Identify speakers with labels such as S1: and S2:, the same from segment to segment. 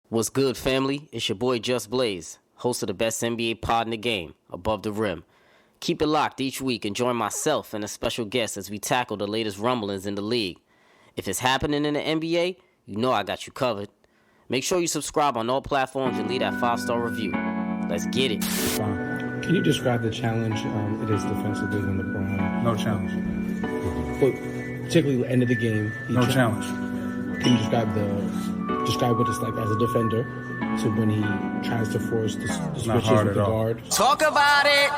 S1: What's good, family? It's your boy Just Blaze, host of the best NBA pod in the game, Above the Rim. Keep it locked each week and join myself and a special guest as we tackle the latest rumblings in the league. If it's happening in the NBA, you know I got you covered. Make sure you subscribe on all platforms and leave that 5-star review. Let's get it.
S2: Can you describe the challenge it is defensively when LeBron?
S3: No challenge.
S2: But particularly the end of the game.
S3: No challenge.
S2: Can you describe what it's like as a defender? So when he tries to force the switches with the guard.
S1: Talk about it.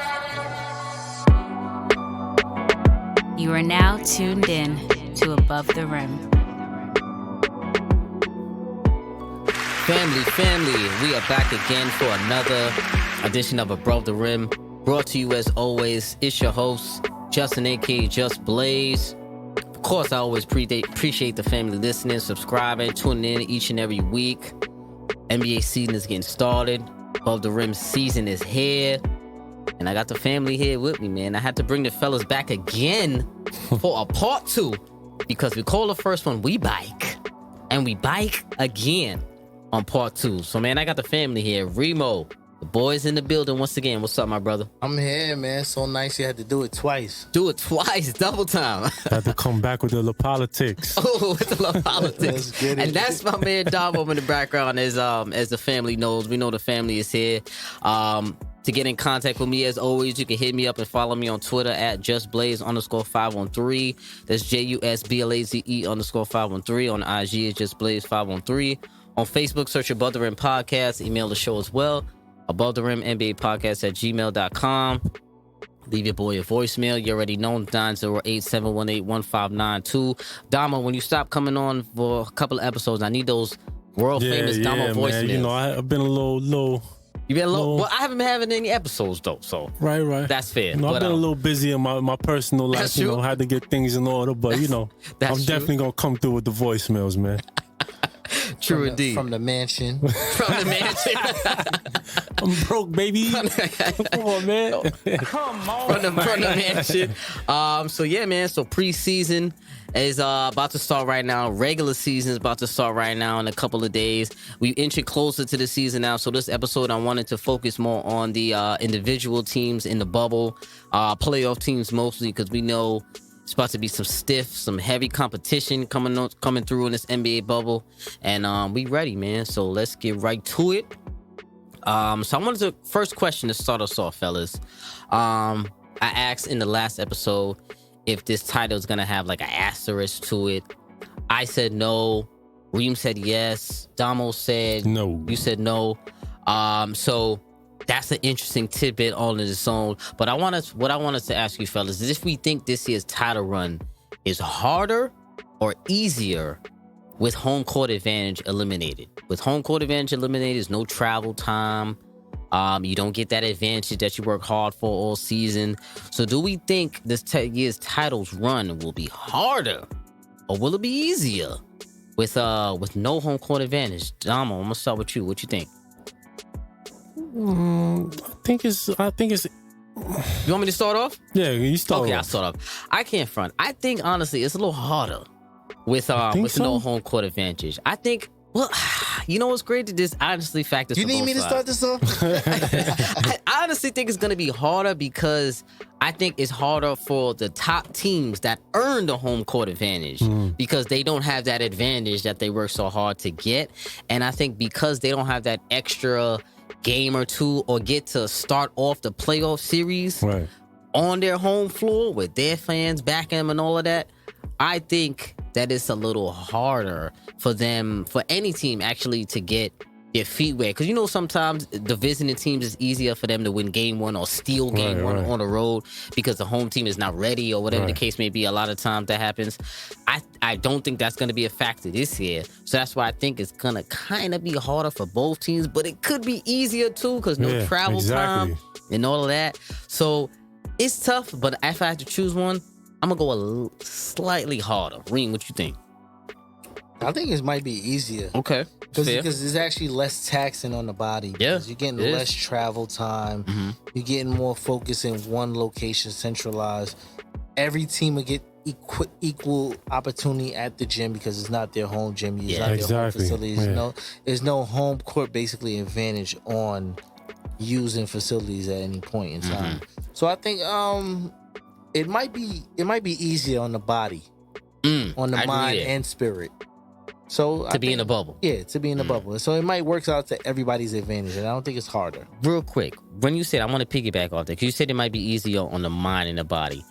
S4: You are now tuned in to Above the Rim.
S1: Family, we are back again for another edition of Above the Rim. Brought to you as always, it's your host, Justin aka Just Blaze. Of course, I always appreciate the family listening, subscribing, tuning in each and every week. NBA season is getting started. Above the Rim season is here. And I got the family here with me, man. I had to bring the fellas back again for a part 2 because we call the first one We Bike. And we bike again on part 2. So, man, I got the family here. Remo, the boys in the building once again. What's up, my brother?
S5: I'm here, man. So nice you had to do it twice.
S1: Do it twice, double time.
S6: Had to come back with the politics.
S1: Oh, with the politics.
S5: Let's get it.
S1: And that's my man Damo in the background as the family knows. We know the family is here. To get in contact with me, as always, you can hit me up and follow me on Twitter at justblaze_513. That's JUSBLAZE_513. On IG, it's justblaze513. On Facebook, search Above the Rim Podcast. Email the show as well. Above the Rim NBA Podcast at gmail.com. Leave your boy a voicemail. You already know, 908-718-1592. Damo, when you stop coming on for a couple of episodes, I need those world famous Damo voicemails.
S6: Man. You know, I've been a little.
S1: You been a little. Well, I haven't been having any episodes though, so
S6: right.
S1: That's fair.
S6: You know, I've been a little busy in my personal life. You know, had to get things in order, but you know, I'm definitely gonna come through with the voicemails, man.
S1: True indeed.
S5: From the mansion.
S1: From the mansion.
S6: I'm broke, baby. Come on, man.
S1: Come on. From the mansion. So yeah, man. So preseason is about to start right now. Regular season is about to start right now in a couple of days. We inching closer to the season now. So this episode, I wanted to focus more on the individual teams in the bubble, playoff teams mostly, because we know it's about to be some heavy competition coming through in this NBA bubble, and we ready, man. So let's get right to it. So I wanted to first question to start us off, fellas. I asked in the last episode if this title is gonna have like an asterisk to it. I said no. Reem said yes. Damo said
S6: no.
S1: You said no. So that's an interesting tidbit on its own. But what I wanted to ask you, fellas, is if we think this year's title run is harder or easier with home court advantage eliminated. With home court advantage eliminated, there's no travel time. You don't get that advantage that you work hard for all season. So do we think this year's titles run will be harder or will it be easier with no home court advantage? Damo, I'm gonna start with you. What you think?
S6: I think it's.
S1: You want me to start off?
S6: Yeah, you start.
S1: Okay,
S6: off.
S1: I'll start off. I can't front. I think honestly, it's a little harder with no home court advantage. I think. Well, you know what's great? This honestly factors.
S5: You need me to start this off?
S1: I honestly think it's gonna be harder because I think it's harder for the top teams that earn the home court advantage because they don't have that advantage that they work so hard to get, and I think because they don't have that extra game or two or get to start off the playoff series on their home floor with their fans backing them and all of that, I think that it's a little harder for any team actually to get their feet wet. Because, you know, sometimes the visiting teams, it's easier for them to win game one or steal game one on the road because the home team is not ready or whatever the case may be. A lot of times that happens. I don't think that's going to be a factor this year. So that's why I think it's going to kind of be harder for both teams. But it could be easier, too, because no travel time and all of that. So it's tough. But if I have to choose one, I'm going to go slightly harder. Reem, what you think?
S5: I think it might be easier.
S1: Okay.
S5: Because it's actually less taxing on the body.
S1: Yeah.
S5: You're getting less travel time. You're getting more focus in one location, centralized. Every team will get equal opportunity at the gym because it's not their home gym. It's not their home facilities.
S6: Yeah.
S5: There's no home court basically advantage on using facilities at any point in time. So I think it might be easier on the body, on the mind and spirit. So
S1: to be in the bubble.
S5: Yeah, to be in the bubble. So it might work out to everybody's advantage, and I don't think it's harder.
S1: Real quick, when you said, I want to piggyback off that, because you said it might be easier on the mind and the body.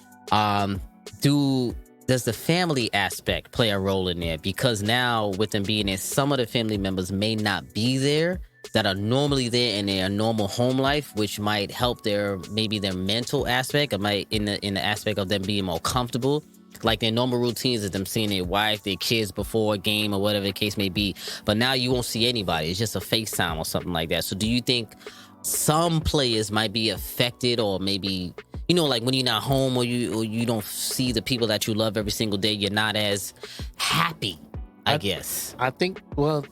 S1: Does the family aspect play a role in there? Because now with them being there, some of the family members may not be there that are normally there in their normal home life, which might help their mental aspect. It might in the aspect of them being more comfortable. Like their normal routines is them seeing their wife, their kids before a game or whatever the case may be. But now you won't see anybody. It's just a FaceTime or something like that. So do you think some players might be affected, or maybe, like when you're not home or you don't see the people that you love every single day, you're not as happy, I guess.
S5: I think,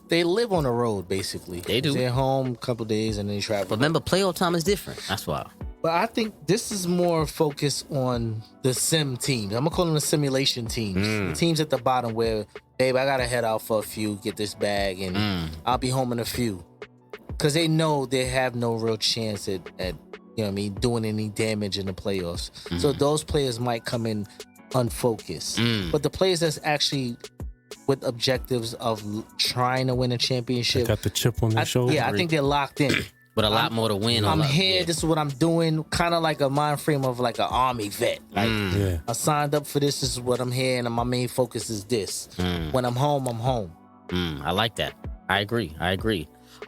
S5: they live on the road basically.
S1: They do.
S5: They're home a couple days and then they travel.
S1: But remember, playoff time is different. That's why.
S5: But I think this is more focused on the sim teams. I'm going to call them the simulation teams. The teams at the bottom where, babe, I got to head out for a few, get this bag, and I'll be home in a few. Because they know they have no real chance at doing any damage in the playoffs. So those players might come in unfocused. But the players that's actually with objectives of trying to win a championship.
S6: They got the chip on their shoulder.
S5: Yeah, I think they're locked in.
S1: With a lot more to win.
S5: I'm here. This is what I'm doing. Kind of like a mind frame of like an army vet. Like I signed up for this. This is what I'm here, and my main focus is this. When I'm home, I'm home.
S1: I like that. I agree.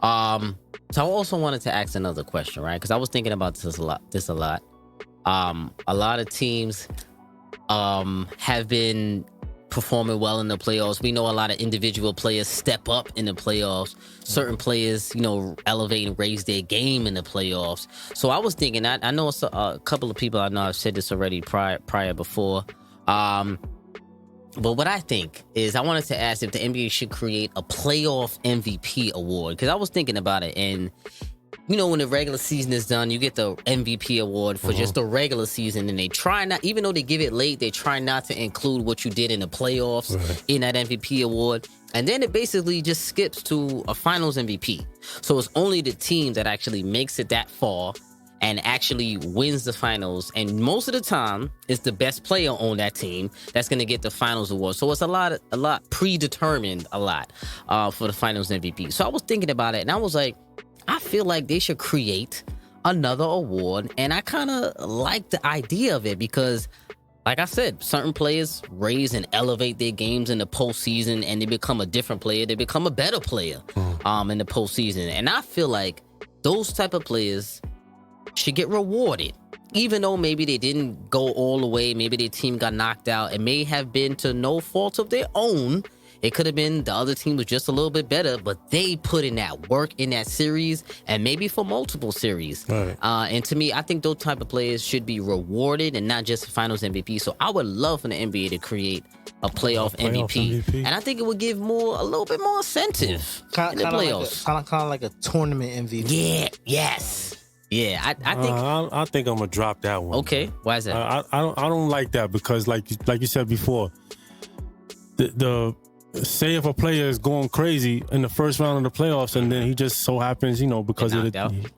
S1: So I also wanted to ask another question, right? Because I was thinking about this a lot. A lot of teams have been performing well in the playoffs. We know a lot of individual players step up in the playoffs. Certain players, elevate and raise their game in the playoffs. So I was thinking, I know a couple of people, I know I've said this already prior before. But what I think is, I wanted to ask if the NBA should create a playoff MVP award, because I was thinking about it, and when the regular season is done, you get the MVP award for just the regular season, and they try not, even though they give it late, they try not to include what you did in the playoffs in that MVP award. And then it basically just skips to a finals MVP. So it's only the team that actually makes it that far and actually wins the finals. And most of the time, it's the best player on that team that's going to get the finals award. So it's a lot predetermined, for the finals MVP. So I was thinking about it, and I was like, I feel like they should create another award. And I kind of like the idea of it because, like I said, certain players raise and elevate their games in the postseason, and they become a different player. They become a better player in the postseason. And I feel like those type of players should get rewarded. Even though maybe they didn't go all the way, maybe their team got knocked out, it may have been to no fault of their own. It could have been the other team was just a little bit better, but they put in that work in that series, and maybe for multiple series.
S6: Right.
S1: And to me, I think those type of players should be rewarded and not just finals MVP. So I would love for the NBA to create a playoff MVP. And I think it would give a little bit more incentive in the playoffs.
S5: Kind of like a tournament MVP.
S1: Yeah, yes. Yeah, I think.
S6: I think I'm gonna drop that one.
S1: Okay,
S6: man.
S1: why is that?
S6: I don't like that because, like you said before, the say if a player is going crazy in the first round of the playoffs, and then he just so happens, because he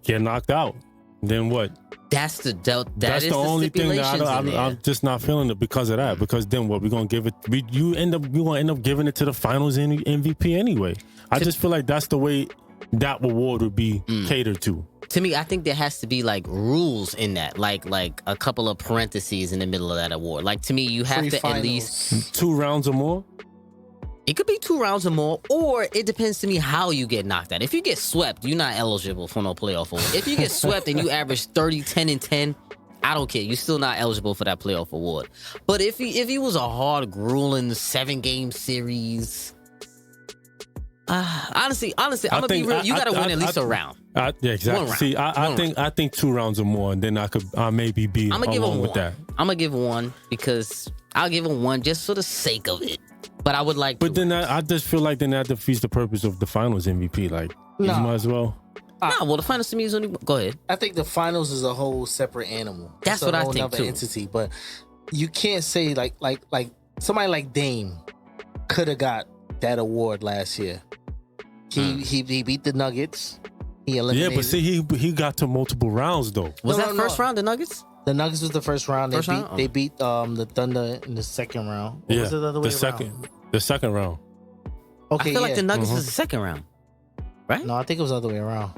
S6: get knocked out, then what?
S1: That's the
S6: only thing that I'm just not feeling it because of that. Because then what? We're gonna give it. We gonna end up giving it to the finals MVP anyway. I just feel like that's the way that award would be catered to.
S1: To me, I think there has to be like rules in that, like a couple of parentheses in the middle of that award. Like, to me, you have to at least
S6: 2 rounds or more.
S1: It could be 2 rounds or more, or it depends to me how you get knocked out. If you get swept, you're not eligible for no playoff award. If you get swept and you average 30, 10, and 10, I don't care. You're still not eligible for that playoff award. But if he was a hard, grueling 7-game series, honestly, I'm gonna be real. You gotta win at least a round.
S6: Yeah, exactly. See, I think 2 rounds or more, and then I maybe be along with that.
S1: I'm gonna give him 1 because I'll give him 1 just for the sake of it. But I would like.
S6: But then I just feel like then that defeats the purpose of the finals MVP. Like, you might as well.
S1: Well, the finals to me is only. Go ahead.
S5: I think the finals is a whole separate animal.
S1: That's what I think too.
S5: Entity, but you can't say like somebody like Dame could have got that award last year. He beat the Nuggets. He eliminated.
S6: Yeah, but see, he got to multiple rounds though.
S1: Was that first round, the Nuggets?
S5: The Nuggets was the first round. They beat the Thunder in the second round. Or was it the other way around?
S6: The second round.
S5: Okay,
S1: I feel like the Nuggets was the second round, right?
S5: No, I think it was the other way around.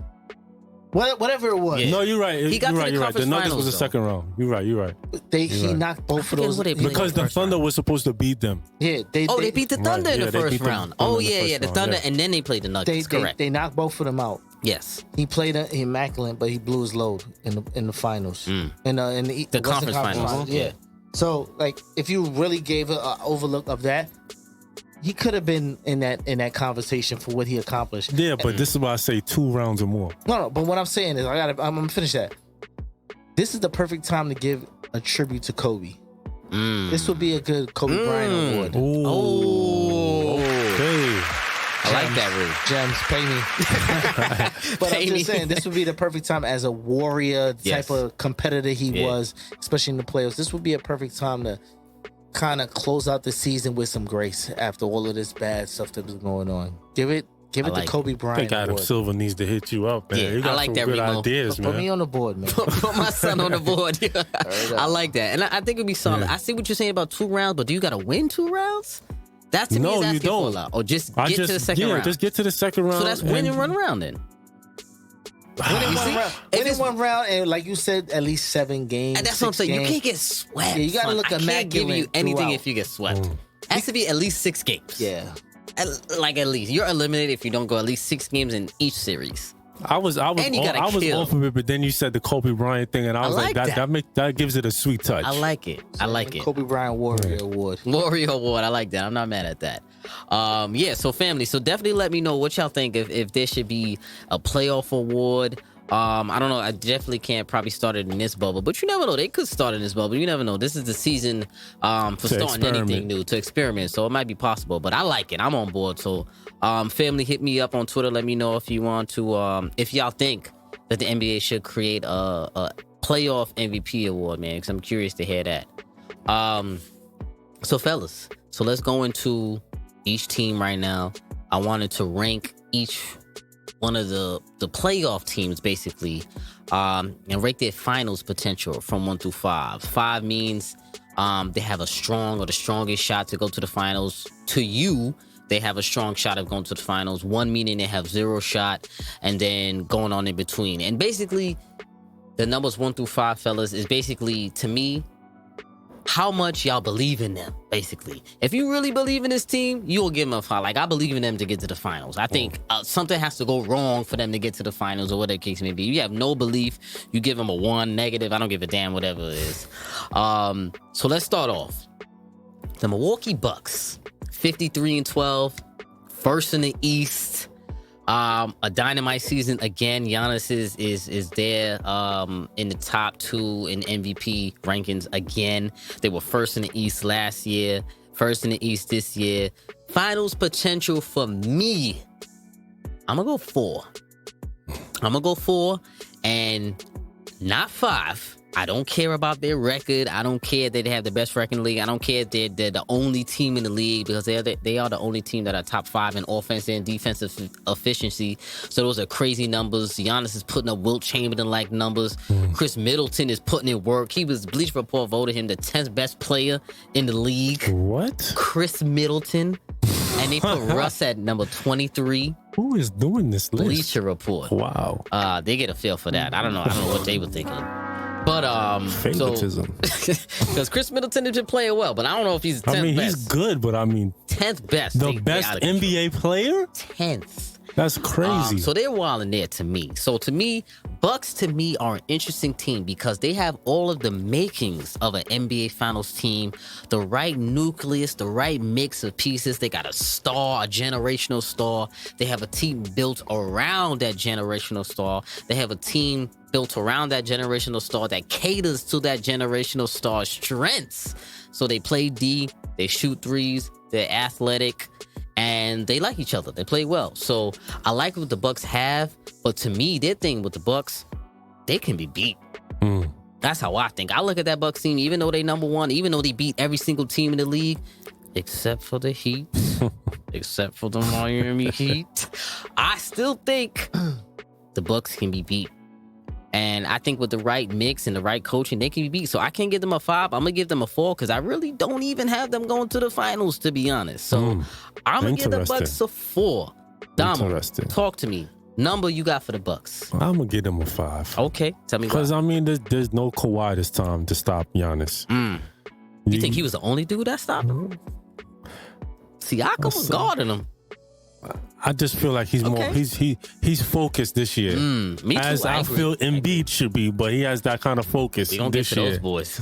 S5: Whatever it was.
S6: Yeah. No, you're right.
S1: He got to the
S6: you're right. The
S1: conference
S6: Nuggets
S1: finals,
S6: was the second round. You're right.
S5: He knocked both of those.
S6: Because the Thunder was supposed to beat them.
S5: Yeah.
S1: They beat the Thunder in the first round. Oh, yeah. The Thunder, and then they played the Nuggets. Correct.
S5: They knocked both of them out.
S1: Yes.
S5: He played immaculate, but he blew his load in the finals. In the
S1: conference finals.
S5: Yeah. So, like, if you really gave an overlook of that, he could have been in that conversation for what he accomplished.
S6: Yeah, but this is why I say 2 rounds or more.
S5: No. But what I'm saying is, I'm gonna finish that. This is the perfect time to give a tribute to Kobe. This would be a good Kobe Bryant award.
S6: Okay.
S1: I like that, Rude.
S5: Gems, pay me. But I'm just saying, this would be the perfect time as a warrior type of competitor he was, especially in the playoffs. This would be a perfect time to kind of close out the season with some grace after all of this bad stuff that was going on. Give it to Kobe Bryant.
S6: I think Adam Silver needs to hit you up, man.
S1: Yeah,
S6: you got
S1: I like
S6: some
S1: that,
S6: good
S1: Remo.
S6: ideas, man.
S5: Put me on the board, man.
S1: Put my son on the board. I like that. And I think it'd be solid. Yeah. I see what you're saying about 2 rounds, but do you got to win 2 rounds? That's to me is asking for a lot. Or just get to the second round.
S6: Just get to the second round.
S1: So that's win and run around then.
S5: Winning one round, and like you said, at least 7 games.
S1: And that's what I'm saying. You can't get swept.
S5: Yeah, you gotta look immaculate.
S1: I can't give you anything
S5: throughout.
S1: if you get swept. It has to be at least 6 games.
S5: Yeah.
S1: At least. You're eliminated if you don't go at least 6 games in each series.
S6: I was off of it, but then you said the Kobe Bryant thing, and I was like that gives it a sweet touch.
S1: I like it.
S5: So I like it. Kobe Bryant Warrior Award.
S1: Warrior Award. I like that. I'm not mad at that. So family. So definitely let me know what y'all think if there should be a playoff award. I don't know. I definitely can't probably start it in this bubble, but you never know. They could start in this bubble. You never know. This is the season for starting anything new, to experiment. So it might be possible, but I like it. I'm on board. So family, hit me up on Twitter. Let me know if you want to, if y'all think that the NBA should create a playoff MVP award, man, because I'm curious to hear that. So fellas, so let's go into each team right now. I wanted to rank each one of the playoff teams basically, and rate their finals potential from 1 through 5. 5 means they have a strong or the strongest shot to go to the finals. To you, they have a strong shot of going to the finals. 1 meaning they have 0 shot, and then going on in between. And basically, the numbers 1 through 5, fellas, is basically, to me, how much y'all believe in them, basically. If you really believe in this team, you will give them a 5. Like, I believe in them to get to the finals. I think something has to go wrong for them to get to the finals, or whatever the case may be. You have no belief, you give them a 1, negative. I don't give a damn, whatever it is. So let's start off. The Milwaukee Bucks, 53-12, first in the East. A dynamite season again. Giannis is there in the top 2 in MVP rankings again. They were first in the East last year, first in the East this year. Finals potential for me, I'm gonna go 4 and not 5. I don't care about their record. I don't care that they have the best record in the league. I don't care if they're the only team in the league, because they are the only team that are top 5 in offense and defensive efficiency. So those are crazy numbers. Giannis is putting up Wilt Chamberlain-like numbers. Chris Middleton is putting in work. Bleacher Report voted him the 10th best player in the league.
S6: What?
S1: Chris Middleton. And they put Russ at number 23.
S6: Who is doing this list?
S1: Bleacher Report.
S6: Wow.
S1: They get a feel for that. I don't know what they were thinking. But
S6: favoritism.
S1: Because Chris Middleton has been playing well, but I don't know if he's 10th best.
S6: I mean, he's good, but I mean
S1: 10th best.
S6: The best NBA player?
S1: 10th.
S6: That's crazy.
S1: So they're wilding there to me. So to me, Bucks to me are an interesting team because they have all of the makings of an NBA Finals team, the right nucleus, the right mix of pieces. They got a star, a generational star. They have a team built around that generational star. They have a team built around that generational star that caters to that generational star's strengths. So they play D, they shoot threes, they're athletic, and they like each other. They play well. So I like what the Bucks have, but to me, their thing with the Bucks, they can be beat. That's how I think. I look at that Bucks team, even though they number one, even though they beat every single team in the league, except for the Heat, except for the Miami Heat, I still think the Bucks can be beat. And I think with the right mix and the right coaching, they can be beat. So I can't give them a 5. I'm going to give them a 4 because I really don't even have them going to the finals, to be honest. So I'm going to give the Bucks a 4. Damo, talk to me. Number you got for the Bucks?
S6: I'm going to give them a 5.
S1: Okay. Tell me why.
S6: Because, I mean, there's no Kawhi this time to stop Giannis.
S1: You think he was the only dude that stopped him? Siakam was guarding him.
S6: I just feel like he's more he's focused this year.
S1: Me too,
S6: as I feel Embiid should be, but he has that kind of focus.
S1: We don't get to those boys.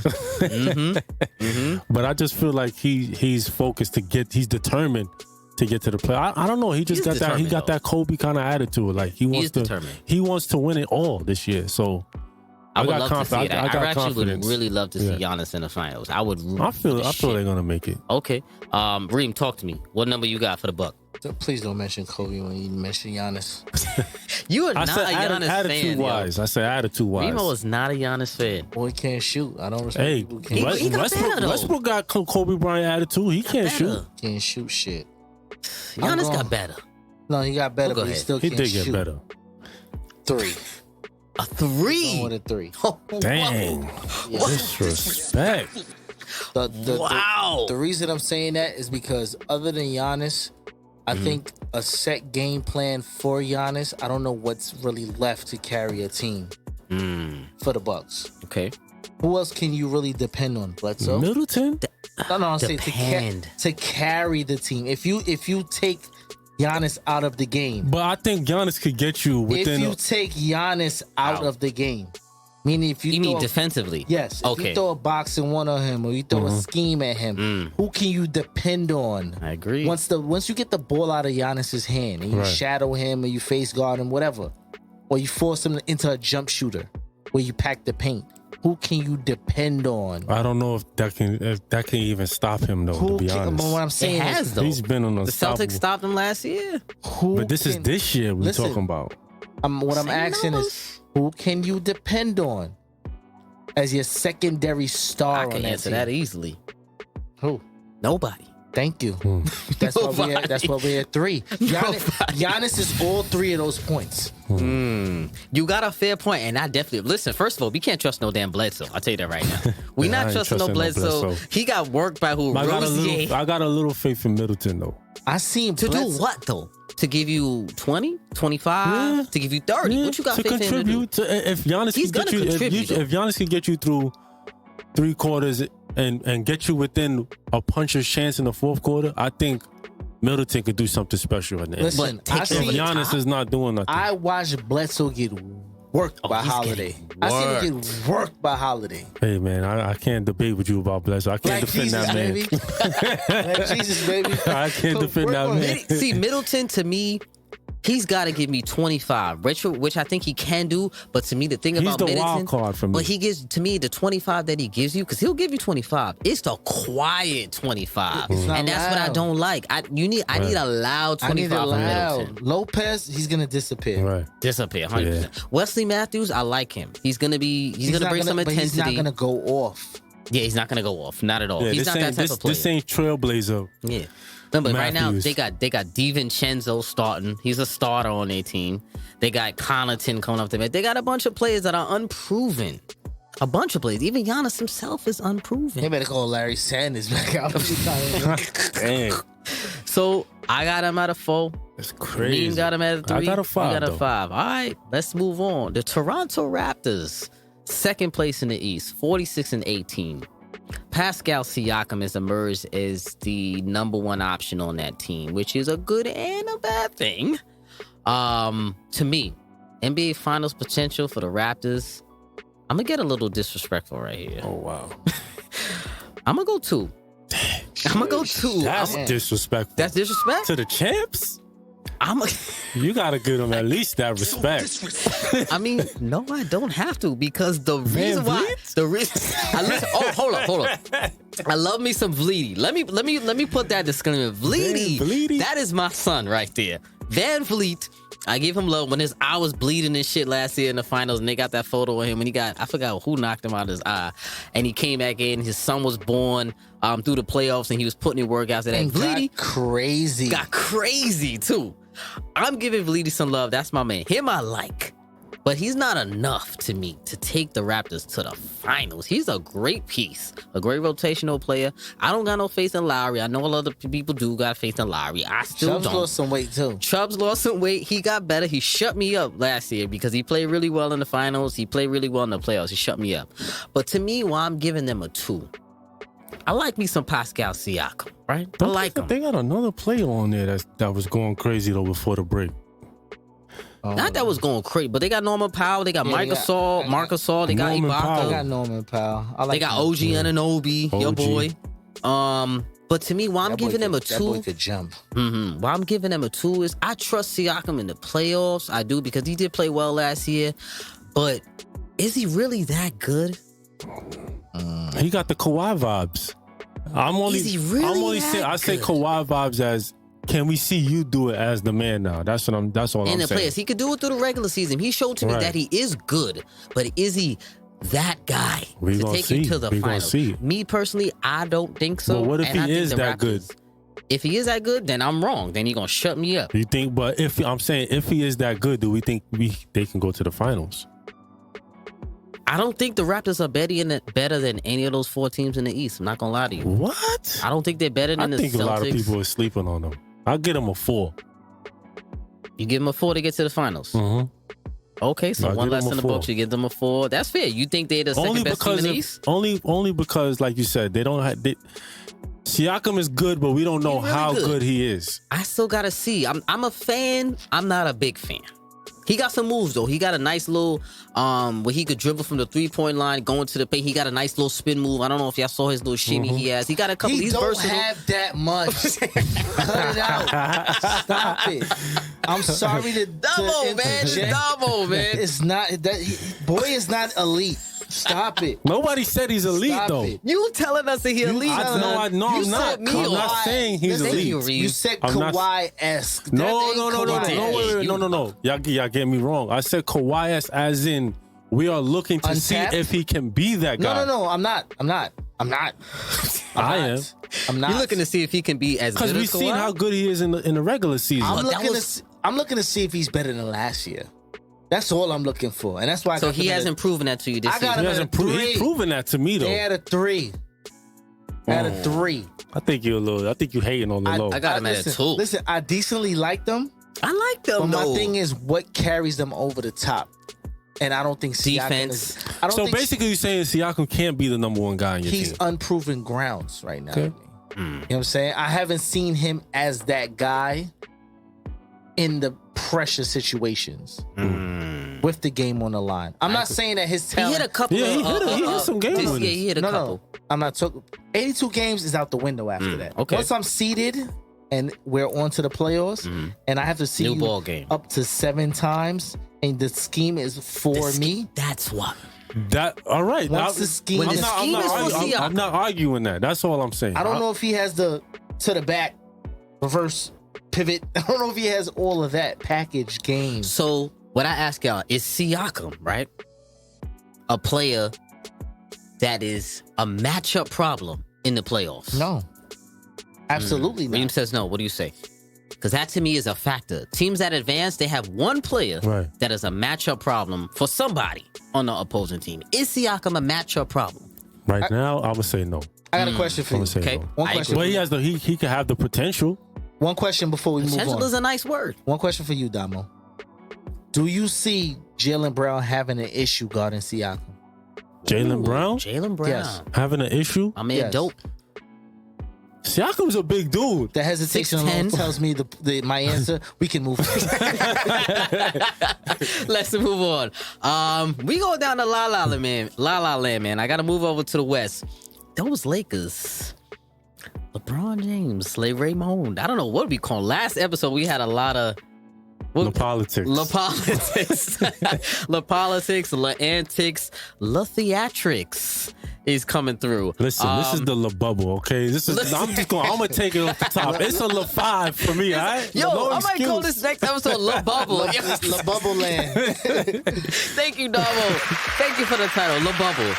S6: But I just feel like he's focused he's determined to get to the play. I don't know. He just got that Kobe kind of attitude. Like he wants to win it all this year. So
S1: I would love to see that. I actually
S6: confidence.
S1: would really love to see Giannis in the finals. I feel
S6: they're gonna make it.
S1: Okay. Reem, talk to me. What number you got for the Buck?
S5: Please don't mention Kobe when you mention Giannis.
S1: You are not a Giannis fan.
S6: Attitude-wise. I said attitude-wise.
S1: Remo is not a Giannis fan.
S5: Boy can't shoot. I don't respect people who can't
S1: shoot.
S6: Westbrook got Kobe Bryant attitude. He can't shoot.
S5: Can't shoot shit.
S1: Giannis got better.
S5: No, he got better, but he still can't shoot.
S6: He did get better.
S5: 3.
S1: A 3?
S5: More than 3.
S1: Oh,
S6: dang. Disrespect.
S5: The reason I'm saying that is because other than Giannis, I think a set game plan for Giannis, I don't know what's really left to carry a team for the Bucks.
S1: Okay.
S5: Who else can you really depend on? Bledsoe?
S6: Middleton?
S5: No, I'm saying to carry the team. If you take Giannis out of the game.
S6: But I think Giannis could get you within...
S5: If you take Giannis out of the game. Meaning if you
S1: mean defensively?
S5: Yes. If you throw a box and one on him or you throw a scheme at him, who can you depend on?
S1: I agree.
S5: Once you get the ball out of Giannis's hand and you shadow him or you face guard him, whatever, or you force him into a jump shooter where you pack the paint, who can you depend on?
S6: I don't know if that can even stop him though. To be honest,
S5: but what I'm saying
S1: is,
S6: he's been on
S1: the Celtics stopped him last year.
S6: But this is this year we're talking about.
S5: What I'm asking is, who can you depend on as your secondary star?
S1: I can answer that easily.
S5: Who?
S1: Nobody.
S5: Thank you. That's why we're at 3. Giannis is all 3 of those points.
S1: You got a fair point, and I definitely listen. First of all, we can't trust no damn Bledsoe. I'll tell you that right now. We not trusting no Bledsoe. He got worked by who?
S6: I got a little faith in Middleton though.
S5: I see him
S1: to do what though? To give you 20, 25, to give you 30. What you got
S6: to
S1: faith in to do?
S6: If Giannis if Giannis can get you through 3 quarters and get you within a puncher's chance in the 4th quarter, I think Middleton could do something special in the end.
S5: Listen,
S6: if Giannis is not doing nothing.
S5: I watched Bledsoe get worked by Holiday. I seen him get worked by Holiday.
S6: Hey man, I can't debate with you about Bledsoe. I can't defend that man.
S5: Like Jesus, baby.
S6: I can't defend that man.
S1: See, Middleton to me, he's got to give me 25, which I think he can do. But to me, the thing about Middleton,
S6: wild card for me.
S1: But he gives to me the 25 that he gives you, because he'll give you 25. It's the quiet 25, and that's what I don't like. I need a loud 25 from Middleton.
S5: Lopez, he's gonna disappear.
S6: Right,
S1: disappear 100%. Yeah. Wesley Matthews, I like him. He's gonna bring some intensity. But
S5: he's not gonna go off.
S1: Yeah, he's not gonna go off. Not at all. He's not that type of player.
S6: This ain't Trailblazer.
S1: Yeah. But right now they got DiVincenzo starting. He's a starter on their team. They got Connaughton coming up there. They got a bunch of players that are unproven. A bunch of players. Even Giannis himself is unproven.
S5: They better call Larry Sanders back out.
S6: Dang.
S1: So I got him at a 4.
S6: That's crazy.
S1: You got him at a 3.
S6: I got a 5.
S1: You got a 5. All right, let's move on. The Toronto Raptors, 2nd place in the East, 46-18. Pascal Siakam has emerged as the number 1 option on that team, which is a good and a bad thing. To me, NBA Finals potential for the Raptors, I'm going to get a little disrespectful right here.
S6: Oh, wow.
S1: I'm going to go 2. I'm going to go 2.
S6: That's disrespectful.
S1: That's disrespect?
S6: To the champs? You gotta give them at least that respect.
S1: I mean, no, I don't have to, because the reason why hold on. I love me some Vleety. Let me put that disclaimer. Vleety, that is my son right there. Van Vliet I give him love when his eye was bleeding and shit last year in the finals, and they got that photo of him when I forgot who knocked him out of his eye, and he came back in. His son was born through the playoffs, and he was putting in work after that.
S5: And got crazy
S1: too. I'm giving Vleedy some love. That's my man. Him I like. But he's not enough to me to take the Raptors to the finals. He's a great piece, a great rotational player. I don't got no faith in Lowry. I know a lot of people do got faith in Lowry. I still don't.
S5: Chubbs lost some weight too.
S1: Chubbs lost some weight. He got better. He shut me up last year because he played really well in the finals. He played really well in the playoffs. He shut me up. But to me, why I'm giving them a 2, I like me some Pascal Siakam, right? I like him.
S6: They got another player on there that was going crazy though before the break.
S1: Not that was going crazy, but they got Norman Powell, they got Marcus Gasol, they got Ibaka.
S5: They got Norman Powell.
S1: They got OG Anunoby, your boy. But to me, why I'm giving them a 2.
S5: That boy could jump.
S1: Why I'm giving them a 2 is I trust Siakam in the playoffs. I do, because he did play well last year. But is he really that good?
S6: He got the Kawhi vibes. I say Kawhi vibes as, can we see you do it as the man now? That's all I'm saying.
S1: And the players, he could do it through the regular season. He showed to me that he is good, but is he that guy to take you to the finals? Me personally, I don't think so.
S6: But what if he is that good?
S1: If he is that good, then I'm wrong. Then he's gonna shut me up.
S6: You think? But if he is that good, do we think they can go to the finals?
S1: I don't think the Raptors are better than any of those 4 teams in the East. I'm not gonna lie to you.
S6: What?
S1: I don't think they're better than the Celtics.
S6: I think a lot of people are sleeping on them. I'll get them a 4.
S1: You give them a 4 to get to the finals?
S6: Mm-hmm.
S1: Okay, so one less than the Bucks. You give them a 4. That's fair. You think they're the second best team in the East?
S6: Only because, like you said, they don't have... Siakam is good, but we don't know how good he is.
S1: I still gotta see. I'm a fan. I'm not a big fan. He got some moves though. He got a nice little where he could dribble from the 3-point line, going to the paint. He got a nice little spin move. I don't know if y'all saw his little shimmy he has. He got a couple. He's versatile.
S5: He don't have that much. Cut it out. Stop it. I'm sorry to
S1: double, man. It's double, man.
S5: It's not that boy is not elite. Stop it.
S6: Nobody said he's elite though.
S1: You telling us that he's elite?
S6: I'm not. I'm not saying he's elite.
S5: You said Kawhi-esque.
S6: No. Y'all get me wrong. I said Kawhi-esque as in we are looking to see if he can be that guy.
S5: No. I'm not.
S6: I am.
S5: I'm not.
S1: You're looking to see if he can be as good as Kawhi?
S6: Because we've seen how good he is in the regular season.
S5: I'm looking to see if he's better than last year. That's all I'm looking for, and that's why.
S1: So he hasn't proven that to you this season.
S6: He's proven that to me though.
S5: They had a 3. At a 3.
S6: I think you hating on the low.
S1: I got him at a 2.
S5: Listen, I decently like them.
S1: I like them.
S5: But my thing is, what carries them over the top? And I don't think Siakam
S1: defense.
S6: So basically, you're saying Siakam can't be the number 1 guy in your team.
S5: He's unproven grounds right now.
S6: Okay.
S5: You know what I'm saying? I haven't seen him as that guy in the pressure situations with the game on the line. I'm not saying that his talent...
S1: He hit a couple
S6: he hit some games.
S1: He hit a couple.
S5: No, I'm not talking... 82 games is out the window after that.
S1: Okay.
S5: Once I'm seeded and we're on to the playoffs and I have to see
S1: ball game.
S5: Up to 7 times and the scheme is for me...
S1: That's what...
S6: All right.
S5: Once the scheme is for Siakam.
S6: I'm not arguing that. That's all I'm saying.
S5: I don't know if he has the to the back reverse pivot. I don't know if he has all of that package game.
S1: So what I ask y'all is Siakam, right? A player that is a matchup problem in the playoffs.
S5: No. Absolutely not.
S1: William says no. What do you say? Because that to me is a factor. Teams that advance, they have one player that is a matchup problem for somebody on the opposing team. Is Siakam a matchup problem?
S6: Right now, I would say no.
S5: I got a question for you.
S1: Okay.
S6: No.
S5: One question.
S6: Well, he could have the potential.
S5: One question before we move on.
S1: Potential is a nice word.
S5: One question for you, Damo. Do you see Jaylen Brown having an issue guarding Siakam?
S6: Jaylen Brown?
S1: Jaylen Brown.
S5: Yes.
S6: Having an issue?
S1: I mean, dope.
S6: Siakam's a big dude.
S5: The hesitation alone tells me my answer. We can move on.
S1: Let's move on. We go down to La La Land, man. I got to move over to the West. Those Lakers. LeBron James, Raymond. I don't know what we call. Last episode, we had a lot of...
S6: La politics.
S1: La politics. La politics, la antics, la theatrics. He's coming through.
S6: Listen, this is the LeBubble, okay? I'm gonna take it off the top. It's a Le5 for me, all right?
S1: Yo, I might call this next episode LeBubble.
S5: LeBubble land.
S1: Thank you, Davo. Thank you for the title, LeBubble.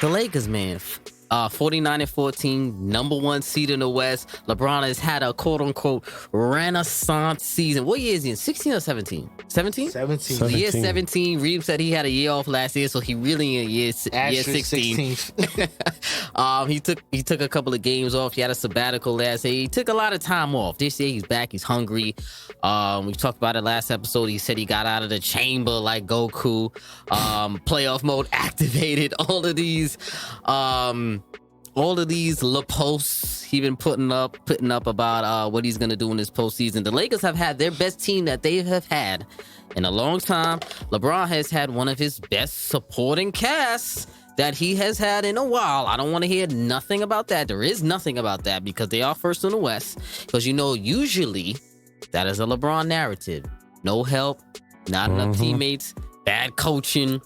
S1: The Lakers, man. 49-14, number one seed in the West. LeBron has had a quote-unquote renaissance season. What year is he in? 16 or 17? 17?
S5: 17.
S1: Year 17. Reeves said he had a year off last year, so he really in year 16. He took a couple of games off. He had a sabbatical last year. He took a lot of time off. This year he's back. He's hungry. We talked about it last episode. He said he got out of the chamber like Goku. Playoff mode activated. All of these posts he been putting up about what he's gonna do in this postseason. The Lakers have had their best team that they have had in a long time. LeBron has had one of his best supporting casts that he has had in a while. I don't want to hear nothing about that. There is nothing about that because they are first in the West. Because usually that is a LeBron narrative. No help, not enough teammates, bad coaching,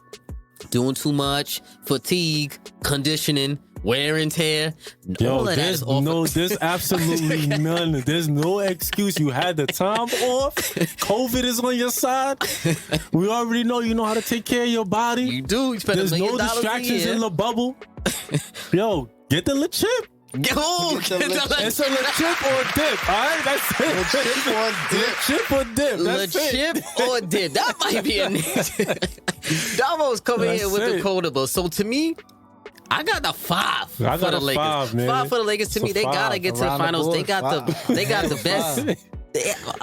S1: doing too much, fatigue, conditioning, wear and tear.
S6: There's absolutely none. There's no excuse. You had the time off. COVID is on your side. We already know you know how to take care of your body.
S1: You do. You spend
S6: There's
S1: $1 million
S6: no distractions in the bubble. Yo, get the Le Chip.
S1: It's
S6: It's a Le Chip or dip. All right, that's it. Le Chip or dip.
S1: Le Chip or dip. That might be a name. Davo's coming here with the quotable. So to me, I got the 5 for the Lakers.
S6: 5, man.
S1: 5 for the Lakers. To me, they gotta get to the finals. They got the best,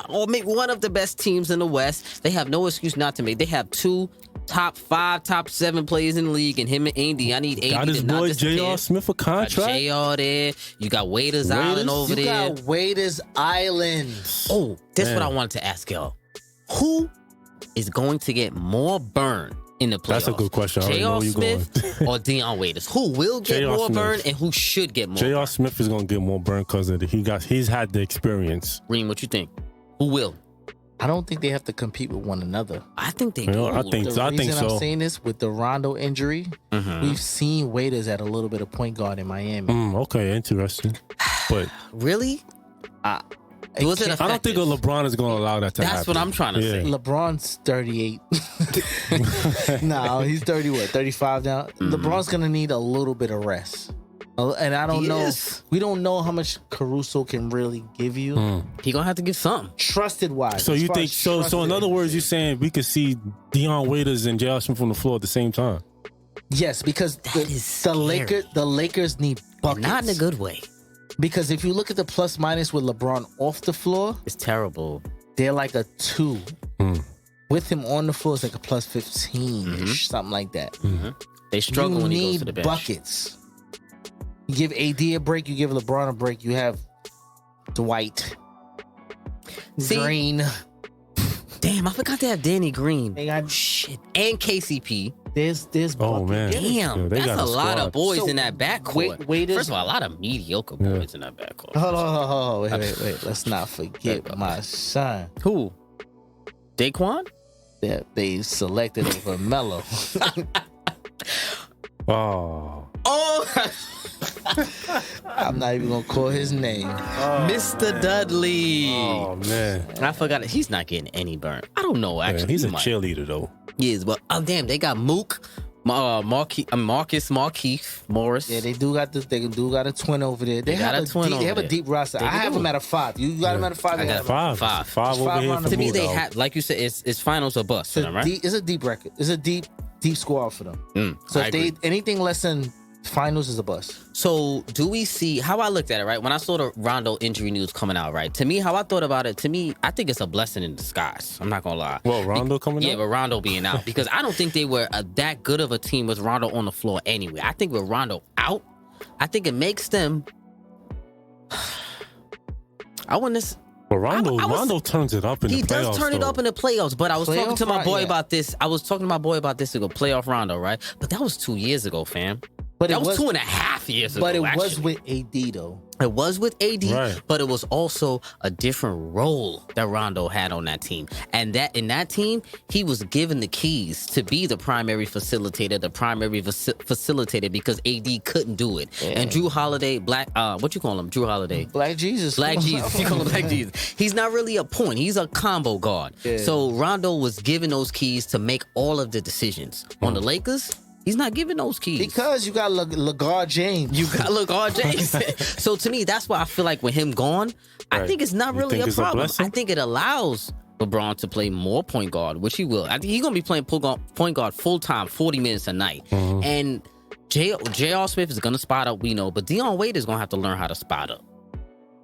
S1: or maybe one of the best teams in the West. They have no excuse not to make. They have 2 top 5, top 7 players in the league, and him and AD. I need AD.
S6: Got his boy J.R. Smith a contract.
S1: J.R. there. You got Waiters Island over there.
S5: You got Waiters Island.
S1: Oh, that's what I wanted to ask y'all. Who is going to get more burn in the playoffs?
S6: That's a good question.
S1: J.R. Smith or Dion Waiters? Who will get more burn and who should get more
S6: J.R.
S1: burn?
S6: Smith is going to get more burn because he's had the experience.
S1: Reem, what you think? Who will?
S5: I don't think they have to compete with one another.
S1: I think they do.
S6: I think so.
S5: I'm saying this with the Rondo injury, we've seen Waiters at a little bit of point guard in Miami.
S6: Okay, interesting. But
S1: really?
S6: I don't think LeBron is going to allow that to happen.
S1: That's what I'm trying to say.
S5: LeBron's 38. No, he's 30, 35 now. LeBron's going to need a little bit of rest. And I don't know. We don't know how much Caruso can really give you.
S1: He gonna have to give something.
S5: Trusted wise.
S6: So you think so? So in other words, you're saying we could see Dion Waiters and J.R. Smith on the floor at the same time?
S5: Yes, because the Lakers need buckets.
S1: Not in a good way.
S5: Because if you look at the plus minus with LeBron off the floor,
S1: it's terrible.
S5: They're like a 2. With him on the floor, it's like a plus 15-ish, something like that.
S1: They struggle when he goes to the bench.
S5: Buckets. You give AD a break, you give LeBron a break, you have Dwight, Green.
S1: Damn, I forgot they have Danny Green.
S5: They got
S1: shit. And KCP.
S5: There's
S6: oh man,
S1: damn, that's a lot of boys in that backcourt. First of all, a lot of mediocre boys in that backcourt.
S5: Hold on, wait. Let's not forget my son.
S1: Who? Daquan?
S5: They selected over Melo.
S6: Oh.
S5: I'm not even gonna call his name.
S1: Mr. Dudley.
S6: Oh man,
S1: I forgot it. He's not getting any burn. I don't know. Actually,
S6: he's a cheerleader though.
S1: He is, but damn, they got Mook, Marquise Morris.
S5: Yeah, they do got a twin over there. They have a deep roster. I have them at a 5. You got them at a 5.
S1: I got 5.
S6: 5 over here.
S1: To me, they have, like you said, it's finals or bust for them, right?
S5: It's a deep record. It's a deep squad for them. So if anything less than finals is a bust.
S1: So do we see how I looked at it, right? When I saw the Rondo injury news coming out, right? To me, how I thought about it, I think it's a blessing in disguise. I'm not gonna lie.
S6: Well, Rondo coming out?
S1: Yeah, but Rondo being out. Because I don't think they were that good of a team with Rondo on the floor anyway. I think with Rondo out, I think it makes them
S6: But Rondo turns it up in the playoffs.
S1: He does turn it up in the playoffs, but I was talking to my boy about this. I was talking to my boy about this ago, playoff Rondo, right? But that was 2 years ago, fam.
S5: But
S1: that was 2.5 years ago.
S5: But it
S1: actually.
S5: was with AD though.
S1: It was with AD,
S6: Right.
S1: but it was also a different role that Rondo had on that team. And that in that team, he was given the keys to be the primary facilitator, because AD couldn't do it. Yeah. And Drew Holiday, what you call him? Drew Holiday.
S5: Black Jesus.
S1: Black Jesus. You call him Black Jesus. He's not really a point. He's a combo guard. Yeah. So Rondo was given those keys to make all of the decisions. On the Lakers, he's not giving those keys.
S5: Because you got LeGard James.
S1: You got LeGard James. So to me, that's why I feel like with him gone, I think it's not really a problem. I think it allows LeBron to play more point guard, which he will. I think he's going to be playing point guard full-time, 40 minutes a night. Mm-hmm. And J.R. Smith is going to spot up, we know, but Dion Wade is going to have to learn how to spot up.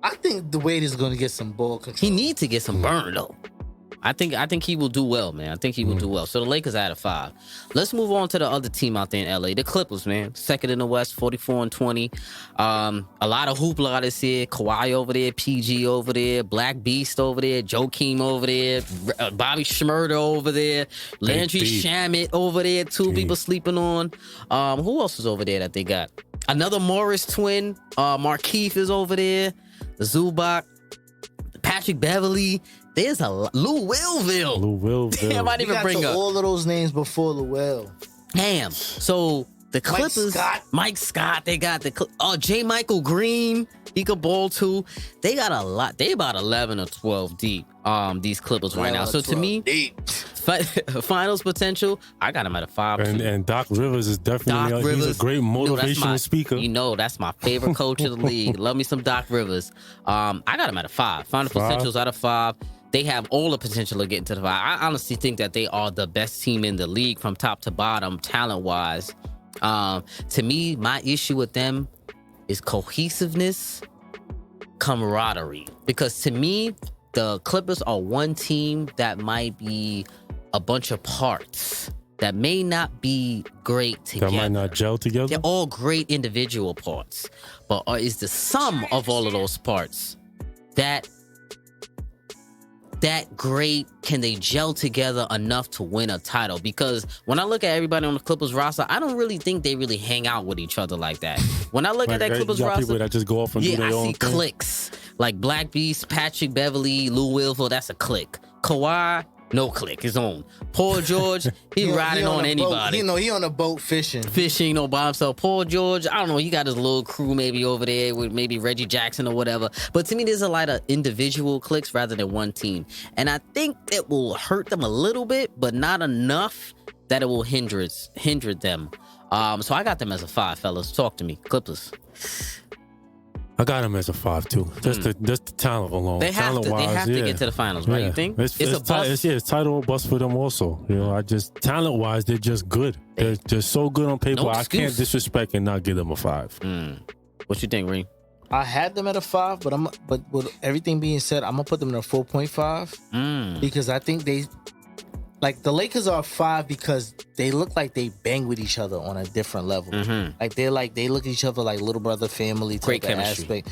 S5: I think the Wade is going to get some ball control.
S1: He needs to get some burn, though. I think he will do well, man. I think he will do well. So the Lakers are at a 5. Let's move on to the other team out there in LA, the Clippers, man. Second in the West, 44-20. A lot of hoopla this year. Kawhi over there, PG over there, Black Beast over there, Joakim over there, Bobby Shmurda over there, Landry Shamet over there. Two people sleeping on. Who else is over there that they got? Another Morris twin. Markeith is over there. The Zubac, Patrick Beverly. There's a Lou Willville. Damn, I didn't even bring up
S5: all of those names before Lou.
S1: Damn. So the Clippers, Mike Scott. They got J. Michael Green. He could ball too. They got a lot. They about 11 or 12 deep. These Clippers right now. So to me, finals potential. I got him at a 5.
S6: And Doc Rivers is definitely he's a great motivational speaker.
S1: You know, that's my favorite coach of the league. Love me some Doc Rivers. I got him at a 5. Final potential's out of 5. They have all the potential of getting to the 5. I honestly think that they are the best team in the league from top to bottom, talent-wise. To me, my issue with them is cohesiveness, camaraderie. Because to me, the Clippers are one team that might be a bunch of parts that may not be great together.
S6: That might not gel together?
S1: They're all great individual parts. But is the sum of all of those parts that great? Can they gel together enough to win a title? Because when I look at everybody on the Clippers roster, I don't really think they really hang out with each other like that. When I look at that Clippers roster,
S6: people that just go off and do their own thing.
S1: I see cliques like Black Beast, Patrick Beverly, Lou Willville. That's a clique. Kawhi, no clique, his own. Paul George, he riding on anybody.
S5: He on a boat fishing,
S1: by himself. Paul George, I don't know, he got his little crew maybe over there with maybe Reggie Jackson or whatever. But to me, there's a lot of individual cliques rather than one team. And I think it will hurt them a little bit, but not enough that it will hinder them. So I got them as a 5, fellas. Talk to me, Clippers.
S6: I got him as a 5 too. Just the talent alone.
S1: They have to get to the finals, right? You think
S6: it's a bust? It's title bust for them also. You know, talent wise, they're just good. They're just so good on paper. I can't disrespect and not give them a 5.
S1: What you think, Reem?
S5: I had them at a 5, but with everything being said, I'm gonna put them in a 4.5 because I think the Lakers are 5 because they look like they bang with each other on a different level. Mm-hmm. They look at each other like little brother family type of aspect.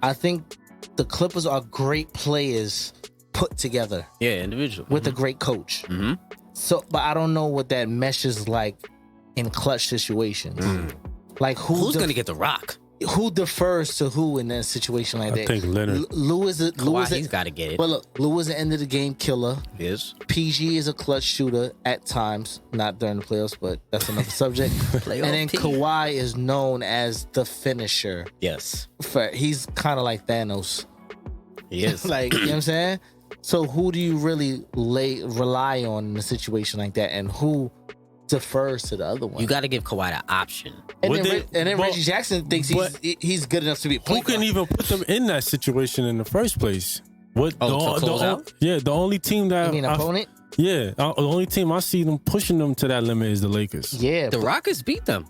S5: I think the Clippers are great players put together.
S1: Yeah, individual.
S5: With a great coach. Mm-hmm. So, but I don't know what that meshes like in clutch situations. Like who's
S1: going to get the rock?
S5: Who defers to who in that situation like that?
S6: I think Leonard.
S5: Lou is
S1: he's got to get it.
S5: But look, Lou is an end of the game killer.
S1: Yes.
S5: PG is a clutch shooter at times, not during the playoffs, but that's another subject. And then Kawhi is known as the finisher.
S1: Yes.
S5: He's kind of like Thanos.
S1: He is.
S5: You know what I'm saying? So who do you really rely on in a situation like that, and who defers to the other one?
S1: You got to give Kawhi the option.
S5: And then Reggie Jackson thinks he's good enough to be a point guard.
S6: Who can even put them in that situation in the first place?
S1: To close out?
S6: Yeah, the only team that...
S5: You mean opponent?
S6: Yeah, the only team I see them pushing them to that limit is the Lakers.
S5: Yeah.
S1: The Rockets beat them.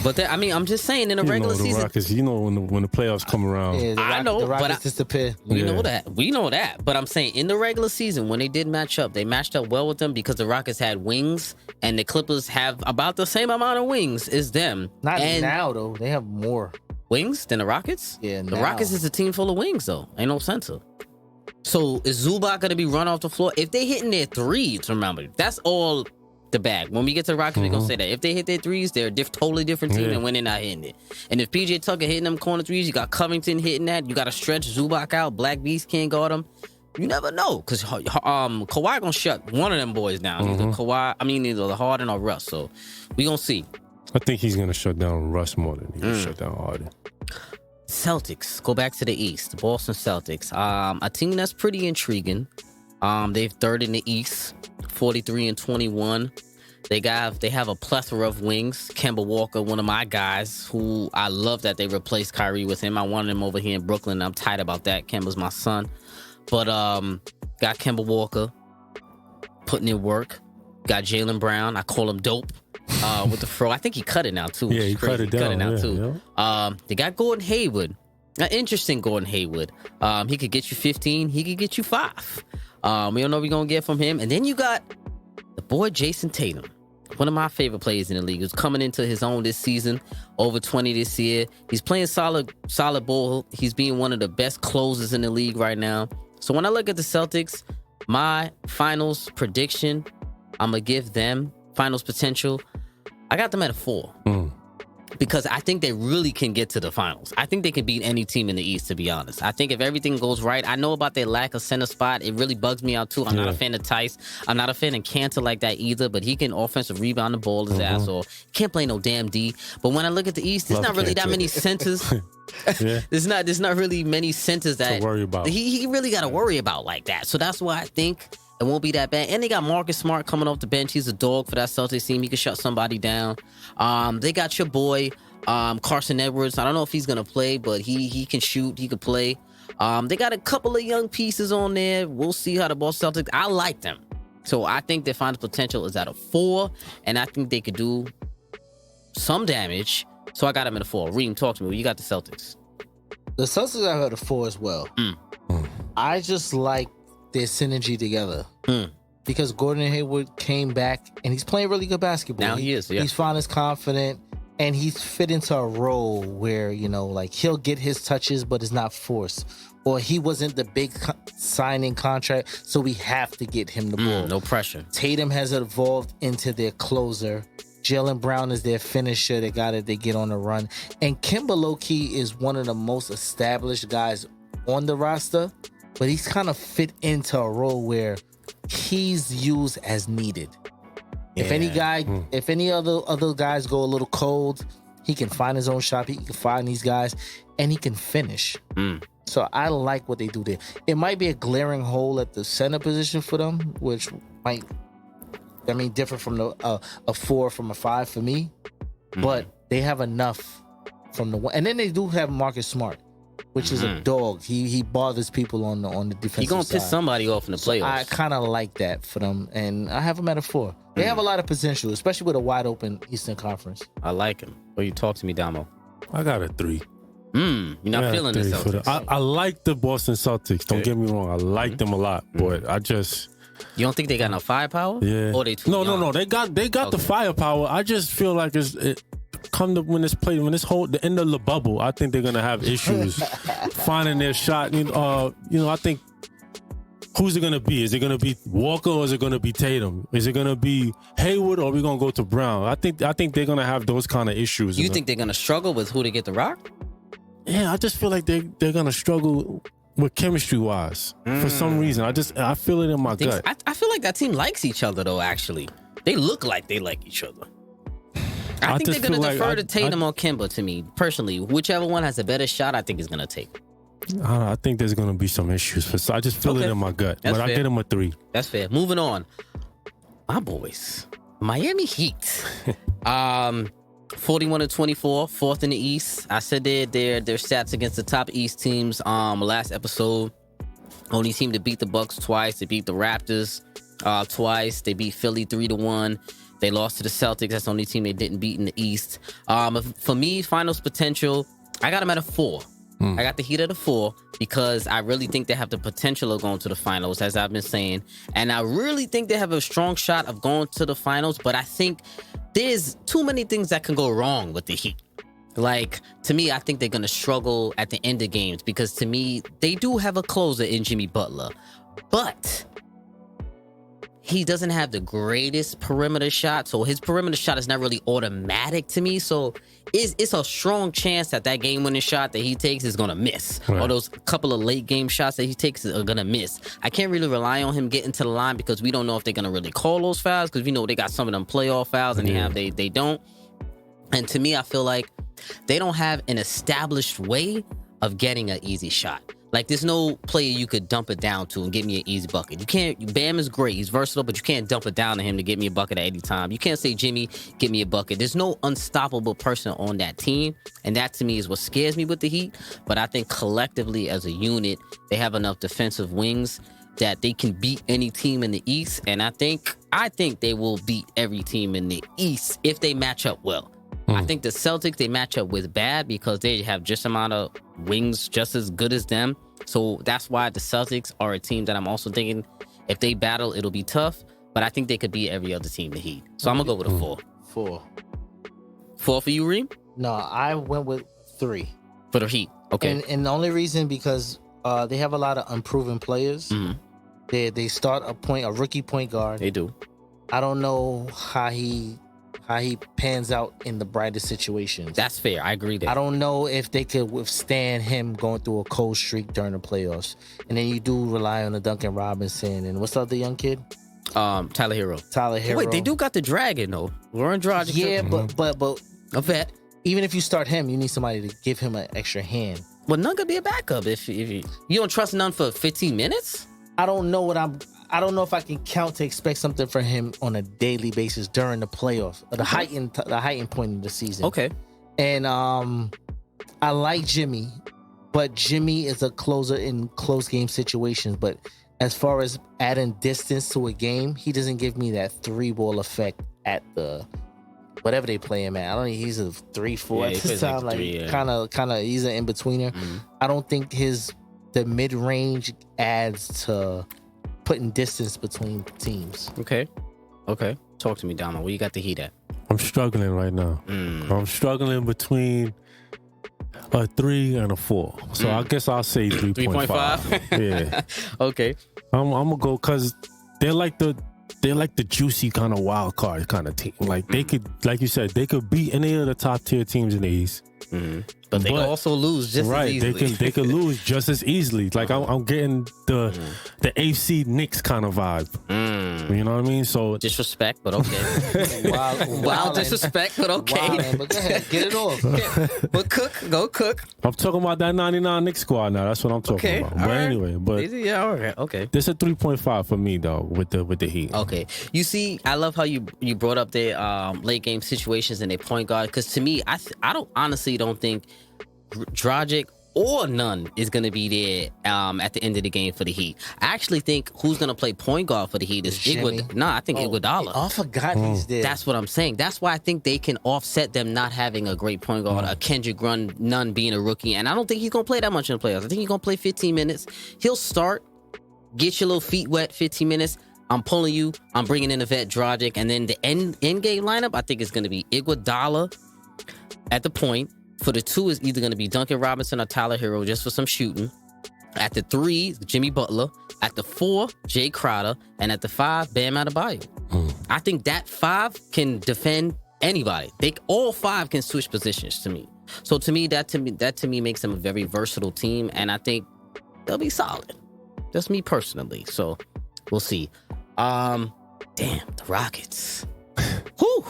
S1: But I'm just saying in the regular season,
S6: the Rockets, when the playoffs come around.
S5: Yeah, I know, the Rockets disappear.
S1: We know that. But I'm saying in the regular season, when they did match up, they matched up well with them because the Rockets had wings, and the Clippers have about the same amount of wings as them.
S5: Not now though; they have more
S1: wings than the Rockets.
S5: Yeah,
S1: the Rockets is a team full of wings though. Ain't no center. So is Zubac gonna be run off the floor if they hitting their threes? Remember, that's all the bag. When we get to the Rockets, we're going to say that. If they hit their threes, they're a totally different team than when they're not hitting it. And if PJ Tucker hitting them corner threes, you got Covington hitting that. You got to stretch Zubac out. Black Beast can't guard him. You never know, because Kawhi gonna shut one of them boys down. Either the Harden or Russ. So we gonna see.
S6: I think he's gonna shut down Russ more than he's gonna shut down Harden.
S1: Celtics, go back to the East. The Boston Celtics, a team that's pretty intriguing. They've third in the East, 43-21. They have a plethora of wings. Kemba Walker, one of my guys, who I love that they replaced Kyrie with him. I wanted him over here in Brooklyn. I'm tight about that. Kemba's my son. But got Kemba Walker putting in work. Got Jaylen Brown. I call him dope with the fro. I think he cut it now too.
S6: Yeah, he cut it down.
S1: They got Gordon Hayward. An interesting Gordon Hayward. He could get you 15. He could get you 5. We don't know what we're going to get from him. And then you got the boy Jason Tatum. One of my favorite players in the league. Who's coming into his own this season. Over 20 this year. He's playing solid ball. He's being one of the best closers in the league right now. So when I look at the Celtics, my finals prediction, I'm going to give them finals potential. I got them at a 4. Because I think they really can get to the finals. I think they can beat any team in the East, to be honest. I think if everything goes right, I know about their lack of center spot. It really bugs me out, too. I'm not a fan of Tice. I'm not a fan of Cantor like that either, but he can offensive rebound the ball his ass off. Can't play no damn D. But when I look at the East, there's not really that many centers. There's not really many centers that
S6: to worry about.
S1: He really got to worry about like that. So that's why I think it won't be that bad. And they got Marcus Smart coming off the bench. He's a dog for that Celtics team. He can shut somebody down. They got your boy Carson Edwards. I don't know if he's gonna play, but he can shoot. He could play. They got a couple of young pieces on there. We'll see how the Boston Celtics. I like them. So I think their final potential is at a 4, and I think they could do some damage. So I got them at a 4. Reem, talk to me. You got the Celtics.
S5: The Celtics I got a 4 as well. I just like their synergy together. Because Gordon Hayward came back and he's playing really good basketball.
S1: Now he is, yeah.
S5: He's found his confidence and he's fit into a role where, like he'll get his touches, but it's not forced. Or he wasn't the big signing contract, so we have to get him the ball.
S1: No pressure.
S5: Tatum has evolved into their closer. Jaylen Brown is their finisher, the guy that they get on the run. And Kemba low-key is one of the most established guys on the roster, but he's kind of fit into a role where he's used as needed. If any other guys go a little cold, he can find his own shot. He can find these guys, and he can finish. So I like what they do there. It might be a glaring hole at the center position for them, which might, differ from a 4 from a 5 for me. But they have enough from the one, and then they do have Marcus Smart, which is a dog. He bothers people on the defensive side.
S1: He gonna piss somebody off in the playoffs.
S5: I kind of like that for them, and I have them at a 4. They have a lot of potential, especially with a wide open Eastern Conference.
S1: I like him. Well, you talk to me, Damo.
S6: I got a 3.
S1: You're not feeling the Celtics.
S6: I like the Boston Celtics. Don't get me wrong. I like them a lot, but I just.
S1: You don't think they got enough firepower?
S6: Yeah.
S1: Or they too young?
S6: No. They got the firepower. I just feel like it come to when this whole the end of LeBubble. I think they're gonna have issues finding their shot. I think. Who's it going to be? Is it going to be Walker or is it going to be Tatum? Is it going to be Hayward or are we going to go to Brown? I think they're going to have those kind of issues.
S1: You think they're going to struggle with who to get the rock?
S6: Yeah, I just feel like they're going to struggle with chemistry-wise for some reason. I feel it in my gut.
S1: I feel like that team likes each other, though, actually. They look like they like each other. I think they're going to defer to Tatum or Kemba, to me, personally. Whichever one has a better shot, I think is going to take.
S6: I think there's going to be some issues. I just feel it in my gut.
S1: That's
S6: but
S1: fair.
S6: I get them a 3.
S1: That's fair. Moving on. My boys. Miami Heat. 41-24, 4th in the East. I said their stats against the top East teams last episode. Only team to beat the Bucks twice. They beat the Raptors twice. They beat Philly 3-1. They lost to the Celtics. That's the only team they didn't beat in the East. For me, finals potential, I got them at a 4. I got the Heat at a 4 because I really think they have the potential of going to the finals, as I've been saying. And I really think they have a strong shot of going to the finals, but I think there's too many things that can go wrong with the Heat. Like, to me, I think they're going to struggle at the end of games because, to me, they do have a closer in Jimmy Butler. But he doesn't have the greatest perimeter shot, so his perimeter shot is not really automatic to me. So it's a strong chance that game-winning shot that he takes is gonna miss, or those couple of late game shots that he takes are gonna miss. I can't really rely on him getting to the line because we don't know if they're gonna really call those fouls, because we know they got some of them playoff fouls and they don't. And to me, I feel like they don't have an established way of getting an easy shot. Like, there's no player you could dump it down to and get me an easy bucket. You can't. Bam is great. He's versatile, but you can't dump it down to him to get me a bucket at any time. You can't say, Jimmy, get me a bucket. There's no unstoppable person on that team. And that, to me, is what scares me with the Heat. But I think collectively, as a unit, they have enough defensive wings that they can beat any team in the East. And I think they will beat every team in the East if they match up well. I think the Celtics, they match up with bad because they have just amount of wings just as good as them. So that's why the Celtics are a team that I'm also thinking if they battle, it'll be tough. But I think they could beat every other team, the Heat. So I'm going to go with a 4.
S5: 4.
S1: 4 for you, Reem?
S5: No, I went with 3.
S1: For the Heat. Okay.
S5: And the only reason because they have a lot of unproven players. Mm-hmm. They start a rookie point guard.
S1: They do.
S5: I don't know how he pans out in the brightest situations.
S1: That's fair. I agree there.
S5: I don't know if they could withstand him going through a cold streak during the playoffs. And then you do rely on the Duncan Robinson and what's the other young kid?
S1: Tyler Hero.
S5: Wait,
S1: they do got the Dragon though. Lauren Dragic.
S5: Yeah, but
S1: a vet.
S5: Even if you start him, you need somebody to give him an extra hand.
S1: Well, none could be a backup if you don't trust none for 15 minutes.
S5: I don't know if I can count to expect something from him on a daily basis during the playoffs, the heightened point of the season.
S1: Okay.
S5: And I like Jimmy, but Jimmy is a closer in close game situations. But as far as adding distance to a game, he doesn't give me that 3-ball effect at the whatever they play him at. I don't think he's a 3-4 at this time. Like kind of, he's an in-betweener. Mm-hmm. I don't think the mid-range adds to putting distance between teams.
S1: Okay. Talk to me, Damo. Where you got the Heat at?
S6: I'm struggling right now. I'm struggling between a 3 and a 4. So I guess I'll say 3.5. Yeah.
S1: Okay.
S6: I'm gonna go because they're like the juicy kind of wild card kind of team. Like they could, like you said, they could beat any of the top tier teams in the East.
S1: But they can also lose just as easily.
S6: They can lose just as easily. Like I'm getting the AFC Knicks kind of vibe. You know what I mean? So
S1: disrespect, but okay. Wild disrespect, but okay.
S5: But go ahead, get it off.
S1: But go cook.
S6: I'm talking about that 99 Knicks squad now. That's what I'm talking about. But anyway,
S1: all right, okay.
S6: This is a 3.5 for me though with the Heat.
S1: Okay, you see, I love how you brought up their late game situations and their point guard, because to me, I honestly don't think Dragic or none is going to be there at the end of the game for the Heat. I actually think who's going to play point guard for the Heat is Iguodala.
S5: I forgot he's there.
S1: That's what I'm saying. That's why I think they can offset them not having a great point guard, a Kendrick Nunn being a rookie. And I don't think he's going to play that much in the playoffs. I think he's going to play 15 minutes. He'll start, get your little feet wet 15 minutes. I'm pulling you. I'm bringing in a vet Dragic. And then the end game lineup, I think it's going to be Iguodala at the point. For the 2 is either going to be Duncan Robinson or Tyler Hero just for some shooting. At the 3, Jimmy Butler. At the 4, Jay Crowder. And at the 5, Bam Adebayo. I think that 5 can defend anybody. All 5 can switch positions to me. So to me, that makes them a very versatile team. And I think they'll be solid. Just me personally. So we'll see. Damn, the Rockets. Whew.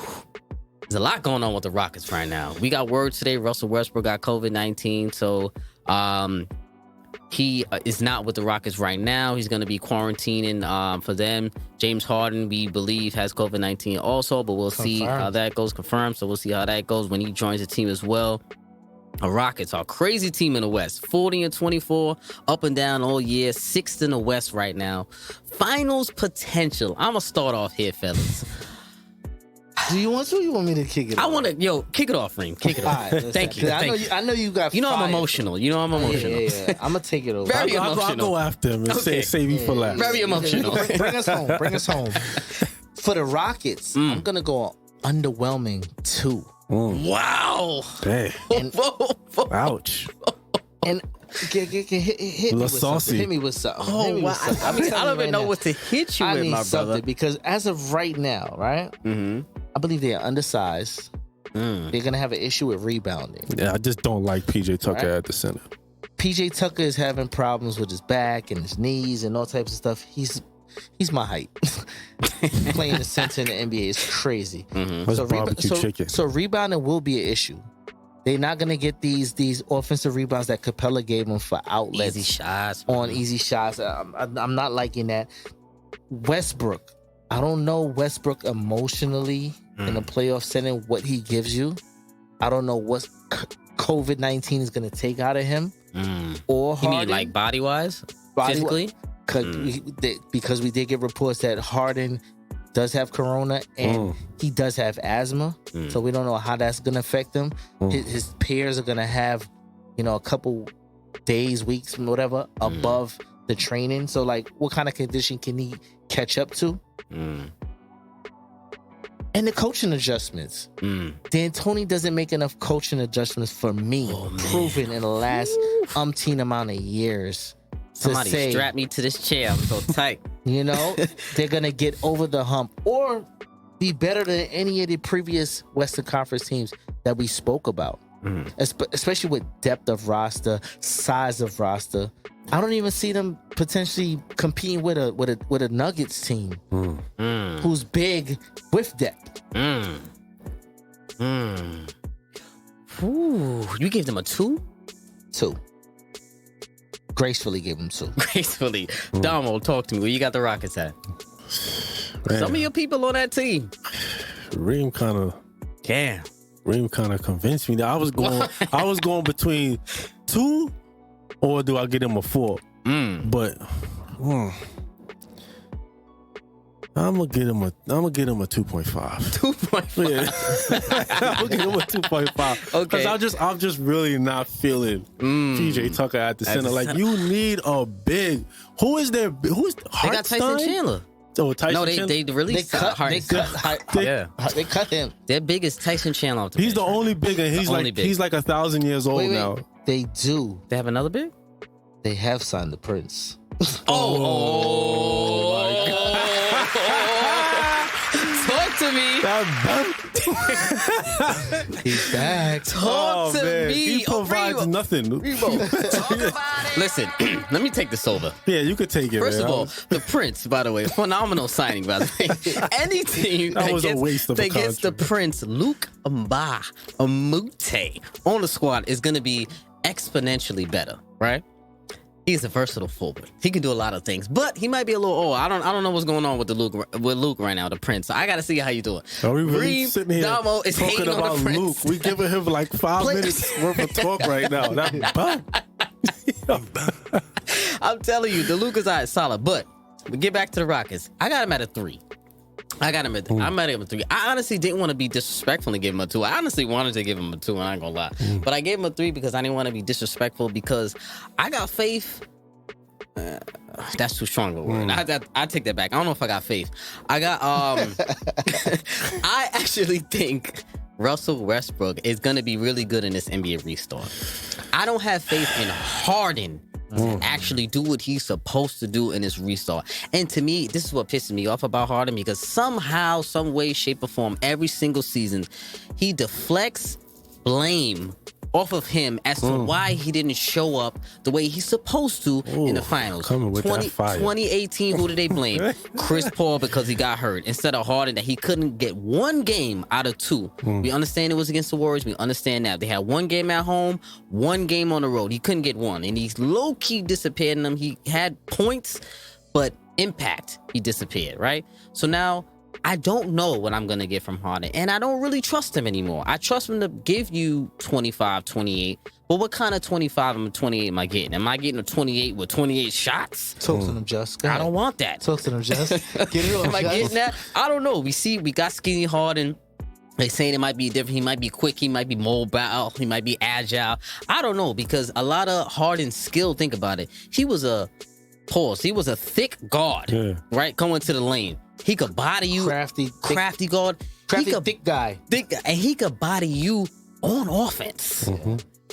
S1: There's a lot going on with the Rockets right now. We got word today Russell Westbrook got COVID-19, so he is not with the Rockets right now. He's going to be quarantining for them. James Harden, we believe, has COVID-19 also, but we'll see how that goes. Confirmed, so we'll see how that goes when he joins the team as well. The Rockets are a crazy team in the West. 40-24, up and down all year. 6th in the West right now. Finals potential. I'm going to start off here, fellas.
S5: Do you want to? Or you want me to kick it off?
S1: I want to, kick it off, Reem. Kick it off. Right,
S5: Thank you. I know you got.
S1: I'm emotional. I'm emotional.
S5: Yeah. I'm gonna take it over.
S1: Very emotional.
S6: I'll go after him and save you for last.
S1: Very emotional.
S5: Bring us home. For the Rockets, I'm gonna go underwhelming 2.
S1: Wow.
S6: Dang. Ouch.
S5: And hit me with something. Hit me with something.
S1: Oh, wow. I mean, I don't even know what to hit you with, my brother.
S5: Because as of right now, right?
S1: Mm-hmm.
S5: I believe they are undersized. They're going to have an issue with rebounding.
S6: Yeah, I just don't like PJ Tucker at the center.
S5: PJ Tucker is having problems with his back and his knees and all types of stuff. He's my height. Playing the center in the NBA is crazy.
S6: Mm-hmm.
S5: So rebounding will be an issue. They're not gonna get these offensive rebounds that Capella gave them for outlets,
S1: easy shots.
S5: I'm not liking that. Westbrook, I don't know Westbrook emotionally in a playoff setting what he gives you. I don't know what COVID-19 is gonna take out of him or Harden.
S1: You mean like body wise, physically?
S5: Because we did get reports that Harden does have corona and he does have asthma, so we don't know how that's gonna affect him. His peers are gonna have, a couple days, weeks, whatever above the training. So like, what kind of condition can he catch up to? And the coaching adjustments. D'Antoni doesn't make enough coaching adjustments for me, proven in the last umpteen amount of years.
S1: Somebody strap me to this chair. I'm so tight.
S5: They're going to get over the hump or be better than any of the previous Western Conference teams that we spoke about. Especially with depth of roster, size of roster. I don't even see them potentially competing with a Nuggets team who's big with depth.
S1: Ooh, you gave them a 2?
S5: 2. Gracefully give them 2.
S1: Gracefully. Damo, talk to me. Where you got the Rockets at? Man. Some of your people on that team.
S6: Reem kind of convinced me that I was going between 2 or do I get him a 4? But I'm gonna get him a 2.5.
S1: 2.5.
S6: Yeah. I'm gonna get him a 2.5. Okay. Because I'm just really not feeling PJ Tucker at the center. Like, you need a big. Who's there? Who's
S1: They got Tyson Chandler.
S6: Oh, Tyson Chandler.
S1: They released
S5: They cut him.
S1: Their biggest Tyson Chandler.
S6: He's the only big, and he's like 1,000 years old now.
S5: They do.
S1: They have another big?
S5: They have signed the Prince.
S1: Oh my God. Talk to me.
S5: He's back.
S1: Talk to me.
S6: He provides nothing.
S1: Listen, let me take this over.
S6: Yeah, you could take it.
S1: First of all, the Prince, by the way, phenomenal signing, by the way. Any team that gets the Prince, Luke Mbamute, on the squad is going to be exponentially better, right? He's a versatile forward. He can do a lot of things, but he might be a little old. I don't know what's going on with Luke right now, the Prince. So I got to see how you do it.
S6: Are we really sitting here
S1: Damo is
S6: talking about Luke? We giving him like 5 minutes worth of talk right now.
S1: I'm telling you, the Luke is solid. But we get back to the Rockets. I got him at a 3. I'm at him at a 3. I honestly didn't want to be disrespectful and give him a 2. I honestly wanted to give him a 2, and I ain't gonna lie. But I gave him a 3 because I didn't want to be disrespectful, because I got faith. That's too strong of a word. I take that back. I don't know if I got faith. I actually think Russell Westbrook is going to be really good in this NBA restart. I don't have faith in Harden to actually do what he's supposed to do in this restart. And to me, this is what pisses me off about Harden, because somehow, some way, shape, or form, every single season, he deflects blame off of him as to why he didn't show up the way he's supposed to in the finals. 2018, who did they blame? Chris Paul, because he got hurt, instead of Harden, that he couldn't get 1 game out of 2. We understand it was against the Warriors. We understand that. They had 1 game at home, 1 game on the road. He couldn't get 1. And he's low-key disappeared in them. He had points, but impact, he disappeared, right? So now, I don't know what I'm going to get from Harden, and I don't really trust him anymore. I trust him to give you 25, 28, but what kind of 25 and 28 am I getting? Am I getting a 28 with 28 shots?
S5: Talk to them, Just.
S1: I don't want that.
S5: Talk to them, Just. Get it on,
S1: am I getting that? I don't know. We got skinny Harden. They saying it might be different. He might be quick. He might be mobile. He might be agile. I don't know, because a lot of Harden's skill, think about it. He was a thick guard, right? Going to the lane. He could body you. Crafty guard.
S5: Thick guy.
S1: And he could body you on offense.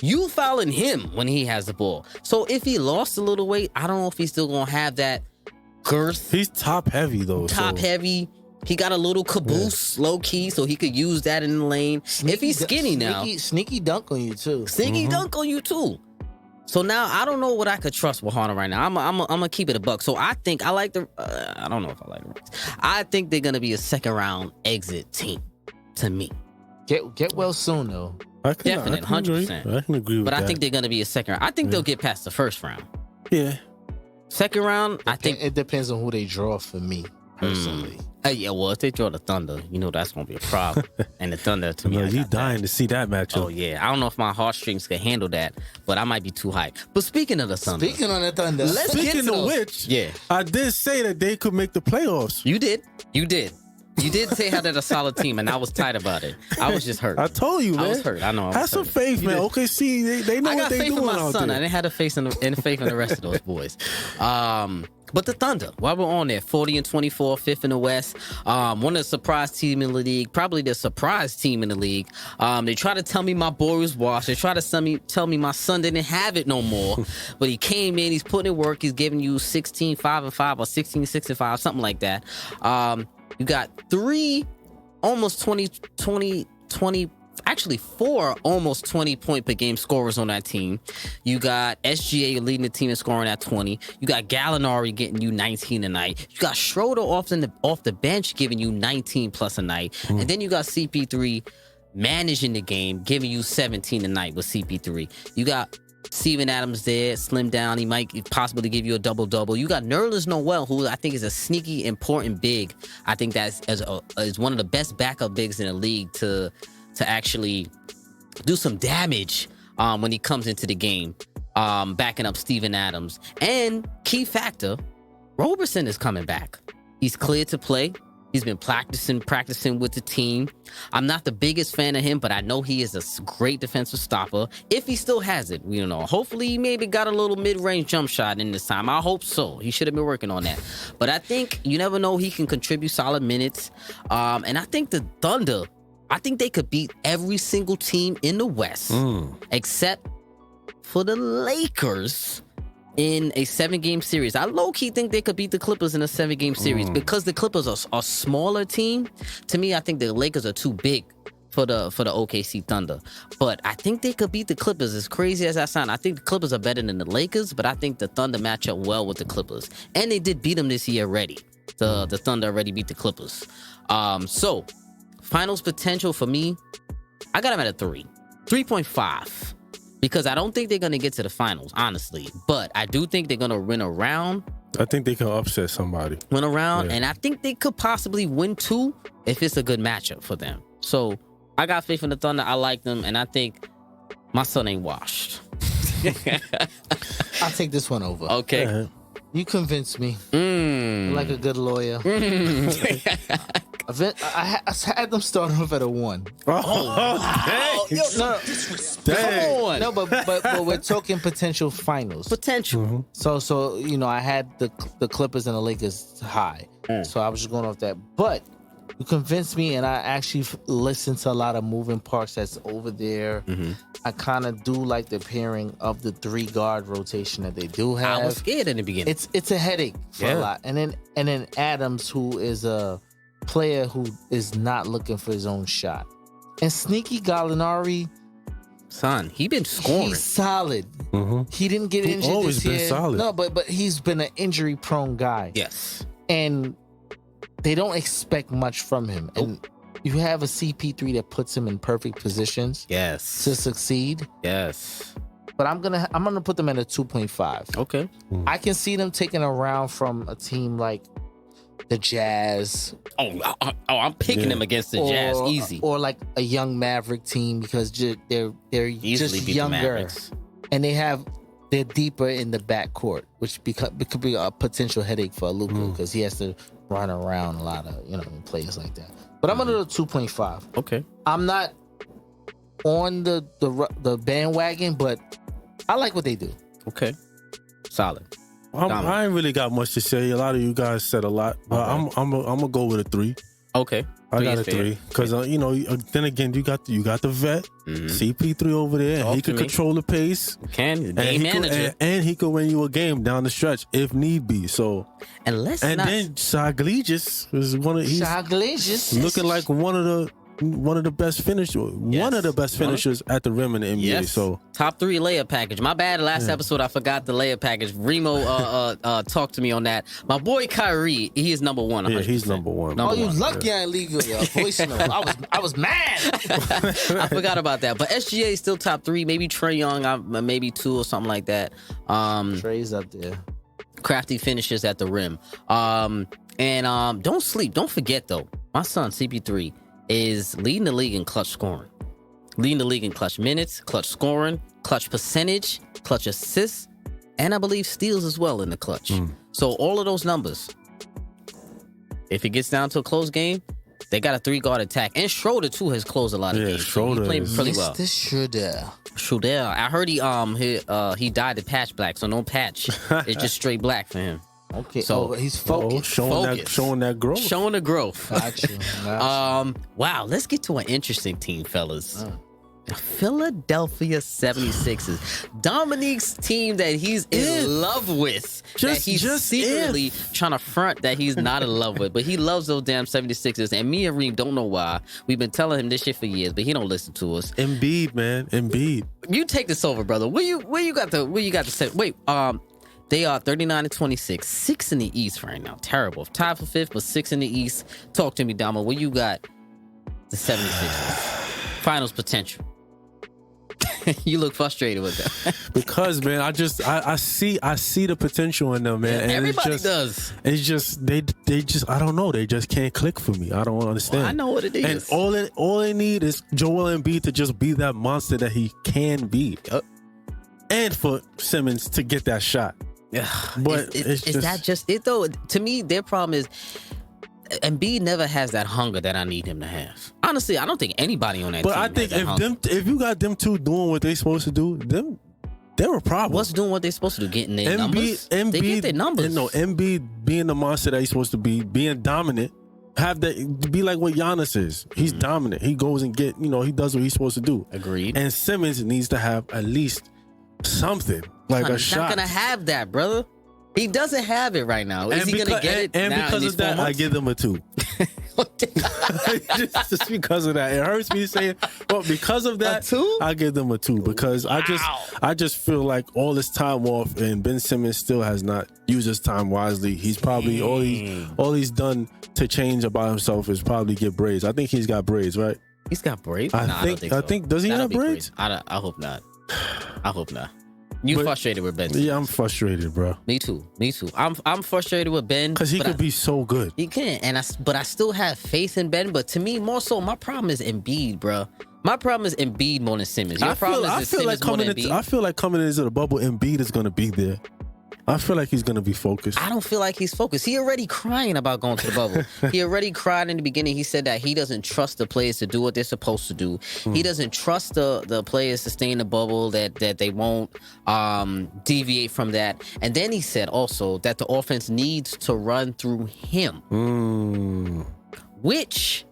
S1: You fouling him when he has the ball. So if he lost a little weight, I don't know if he's still gonna have that girth.
S6: He's top heavy though.
S1: Top heavy. He got a little caboose, low key, so he could use that in the lane. If he's skinny now,
S5: sneaky dunk on you too.
S1: Sneaky dunk on you too. So now I don't know what I could trust with Harden right now. I'm gonna keep it a buck. So I think I like the. I don't know if I like the Rockets. I think they're gonna be a second round exit team. To me,
S5: get well soon though.
S1: Definitely, 100%.
S6: I can agree with that.
S1: But I think they're gonna be a second round. I think they'll get past the first round.
S6: Yeah.
S1: Second round, I think
S5: it depends on who they draw for me personally.
S1: Yeah, well, if they draw the Thunder, that's gonna be a problem. And the Thunder, to me,
S6: you dying to see that matchup.
S1: Oh yeah, I don't know if my heartstrings can handle that, but I might be too hyped. But speaking of the Thunder,
S6: Speaking of which, I did say that they could make the playoffs.
S1: You did say how they're a solid team, and I was tight about it. I was just hurt.
S6: I told you, man.
S1: I was hurt. I know.
S6: Have some faith, man. Okay, see, they know what they doing out there.
S1: I didn't have faith in the rest of those boys. But the Thunder, while we're on there, 40-24, fifth in the West. One of the surprise team in the league, probably the surprise team in the league. They try to tell me my boy was washed. They try to tell me my son didn't have it no more. But he came in, he's putting in work. He's giving you 16-5-5 or 16-6-5, something like that. You got almost 20, actually 4 almost 20 point per game scorers on that team. You got SGA leading the team in scoring at 20. You got Gallinari getting you 19 a night. You got Schroeder off the bench giving you 19 plus a night. And then you got CP3 managing the game, giving you 17 a night with CP3. You got Steven Adams there, slim down. He might possibly give you a double-double. You got Nerlens Noel, who I think is a sneaky, important big. I think that's is one of the best backup bigs in the league to actually do some damage when he comes into the game, backing up Steven Adams. And key factor, Roberson is coming back. He's cleared to play. He's been practicing with the team. I'm not the biggest fan of him, but I know he is a great defensive stopper. If he still has it, we don't know. Hopefully, he maybe got a little mid-range jump shot in this time. I hope so. He should have been working on that. But I think you never know. He can contribute solid minutes. And I think the Thunder, I think they could beat every single team in the West, except for the Lakers in a 7-game series. I low-key think they could beat the Clippers in a 7-game series because the Clippers are a smaller team. To me, I think the Lakers are too big for the OKC Thunder. But I think they could beat the Clippers, as crazy as that sounds. I think the Clippers are better than the Lakers, but I think the Thunder match up well with the Clippers. And they did beat them this year already. The Thunder already beat the Clippers. So, finals potential for me, I got them at a 3.5. Because I don't think they're going to get to the finals, honestly. But I do think they're going to win a round.
S6: I think they can upset somebody.
S1: Win a round, and I think they could possibly win 2 if it's a good matchup for them. So I got faith in the Thunder. I like them, and I think my son ain't washed.
S5: I'll take this one over.
S1: Okay.
S6: Uh-huh.
S5: You convinced me. You're like a good lawyer. I had them starting off at a 1.
S6: Oh,
S5: Come on. No, but we're talking potential finals.
S1: Potential.
S5: So I had the Clippers and the Lakers high. So I was just going off that. But you convinced me, and I actually listened to a lot of moving parts that's over there. I kind of do like the pairing of the 3-guard rotation that they do have.
S1: I was scared in the beginning.
S5: It's a headache for a lot. And then Adams, who is a player who is not looking for his own shot. And sneaky Gallinari,
S1: son, he been scoring.
S5: He's solid. He didn't get injured
S6: always
S5: this year.
S6: been solid.
S5: No, but he's been an injury-prone guy.
S1: Yes.
S5: And they don't expect much from him. And you have a CP3 that puts him in perfect positions.
S1: Yes.
S5: To succeed.
S1: Yes.
S5: But I'm gonna put them at a 2.5.
S1: Okay.
S5: I can see them taking a round from a team like the Jazz.
S1: I'm picking them against the Jazz easy.
S5: Or like a young Maverick team because they're
S1: Easily
S5: just
S1: beat
S5: younger, and they're deeper in the backcourt, which it could be a potential headache for Luka because he has to run around a lot of players like that. But I'm under the 2.5.
S1: Okay.
S5: I'm not on the bandwagon, but I like what they do.
S1: Okay. Solid.
S6: I ain't really got much to say. A lot of you guys said a lot, but I'm gonna go with a 3.
S1: Okay.
S6: I got a 3 because then again you got the vet CP3 over there. And he can control the pace.
S1: Game manager,
S6: and he could win you a game down the stretch if need be. So then Saglicious is he's looking like one of the best finishers at the rim in the NBA.
S1: Yes.
S6: So
S1: top 3 layup package. My bad. Last episode I forgot the layup package. Remo talked to me on that. My boy Kyrie, he is number 1. 100%.
S6: Yeah, he's number 1.
S5: You lucky I ain't leave your voice note. I was mad.
S1: I forgot about that. But SGA is still top 3. Maybe Trae Young, maybe 2 or something like that.
S5: Trae's up there.
S1: Crafty finishes at the rim. And don't sleep. Don't forget though. My son CP3 is leading the league in clutch scoring. Leading the league in clutch minutes, clutch scoring, clutch percentage, clutch assists, and I believe steals as well in the clutch. So all of those numbers, if it gets down to a close game, they got a 3-guard attack. And Schroeder, too, has closed a lot of games.
S6: Schroeder
S1: he played pretty well. Schroeder. I heard he dyed the patch black, so no patch. It's just straight black for him.
S5: Okay,
S1: so
S5: he's focused.
S6: Showing that growth.
S1: Showing the growth.
S5: Gotcha.
S1: Wow, let's get to an interesting team, fellas. Philadelphia 76ers. Dominique's team that he's in love with. That he's secretly trying to front that he's not in love with. But he loves those damn 76ers. And me and Reem don't know why. We've been telling him this shit for years, but he don't listen to us.
S6: Embiid, man. Embiid.
S1: You take this over, brother. Where you got to say? Wait, they are 39-26, 6 in the East right now. Terrible. Tied for 5th, but 6 in the East. Talk to me, Damo. Where you got the 76ers? Finals potential. You look frustrated with that.
S6: Because, man, I see the potential in them, man. And
S1: everybody does.
S6: It's just they just I don't know. They just can't click for me. I don't understand.
S1: Well, I know what it is.
S6: And all they need is Joel Embiid to just be that monster that he can be. And for Simmons to get that shot.
S1: Yeah,
S6: but
S1: is that just it though? To me, their problem is Embiid never has that hunger that I need him to have. Honestly, I don't think anybody on that team.
S6: But I think if you got them two doing what they supposed to do, they're a problem.
S1: What's doing what they supposed to do? Getting their numbers. They get their numbers.
S6: No, Embiid being the monster that he's supposed to be, being dominant. Have that be like what Giannis is. He's dominant. He goes and he does what he's supposed to do.
S1: Agreed.
S6: And Simmons needs to have at least something like a shot.
S1: He's not gonna have that, brother. He doesn't have it right now. Is he gonna get it?
S6: And because of that, I give them a 2. just because of that, it hurts me saying. But because of that,
S1: 2?
S6: I give them a 2 because I just feel like all this time off, and Ben Simmons still has not used his time wisely. He's probably all he's done to change about himself is probably get braids. I think he's got braids, right?
S1: He's got braids.
S6: I think does he have braids?
S1: I hope not. I hope not. You frustrated with Ben Simmons.
S6: Yeah, I'm frustrated, bro.
S1: Me too. I'm frustrated with Ben
S6: because he could be so good.
S1: He can, but I still have faith in Ben. But to me, more so, my problem is Embiid, bro. My problem is Embiid more than Simmons. Your problem is Simmons more than Embiid.
S6: I feel like coming into the bubble, Embiid is going to be there. I feel like he's going to be focused.
S1: I don't feel like he's focused. He already crying about going to the bubble. He already cried in the beginning. He said that he doesn't trust the players to do what they're supposed to do. He doesn't trust the players to stay in the bubble, that they won't deviate from that. And then he said also that the offense needs to run through him. Which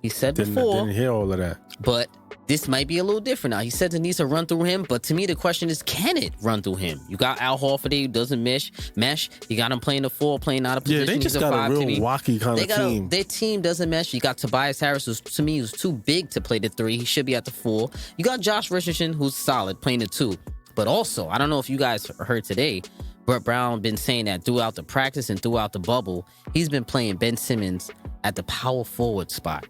S1: he said before.
S6: Didn't hear all of that.
S1: But this might be a little different now. He said it needs to run through him, but to me the question is, can it run through him? You got Al Horford who doesn't mesh. You got him playing the 4, playing out of position.
S6: Yeah, they just got a real wacky kind of team.
S1: Their team doesn't mesh. You got Tobias Harris, who's to me who's too big to play the 3. He should be at the 4. You got Josh Richardson, who's solid, playing the 2. But also, I don't know if you guys heard today, Brett Brown been saying that throughout the practice and throughout the bubble, he's been playing Ben Simmons at the power forward spot.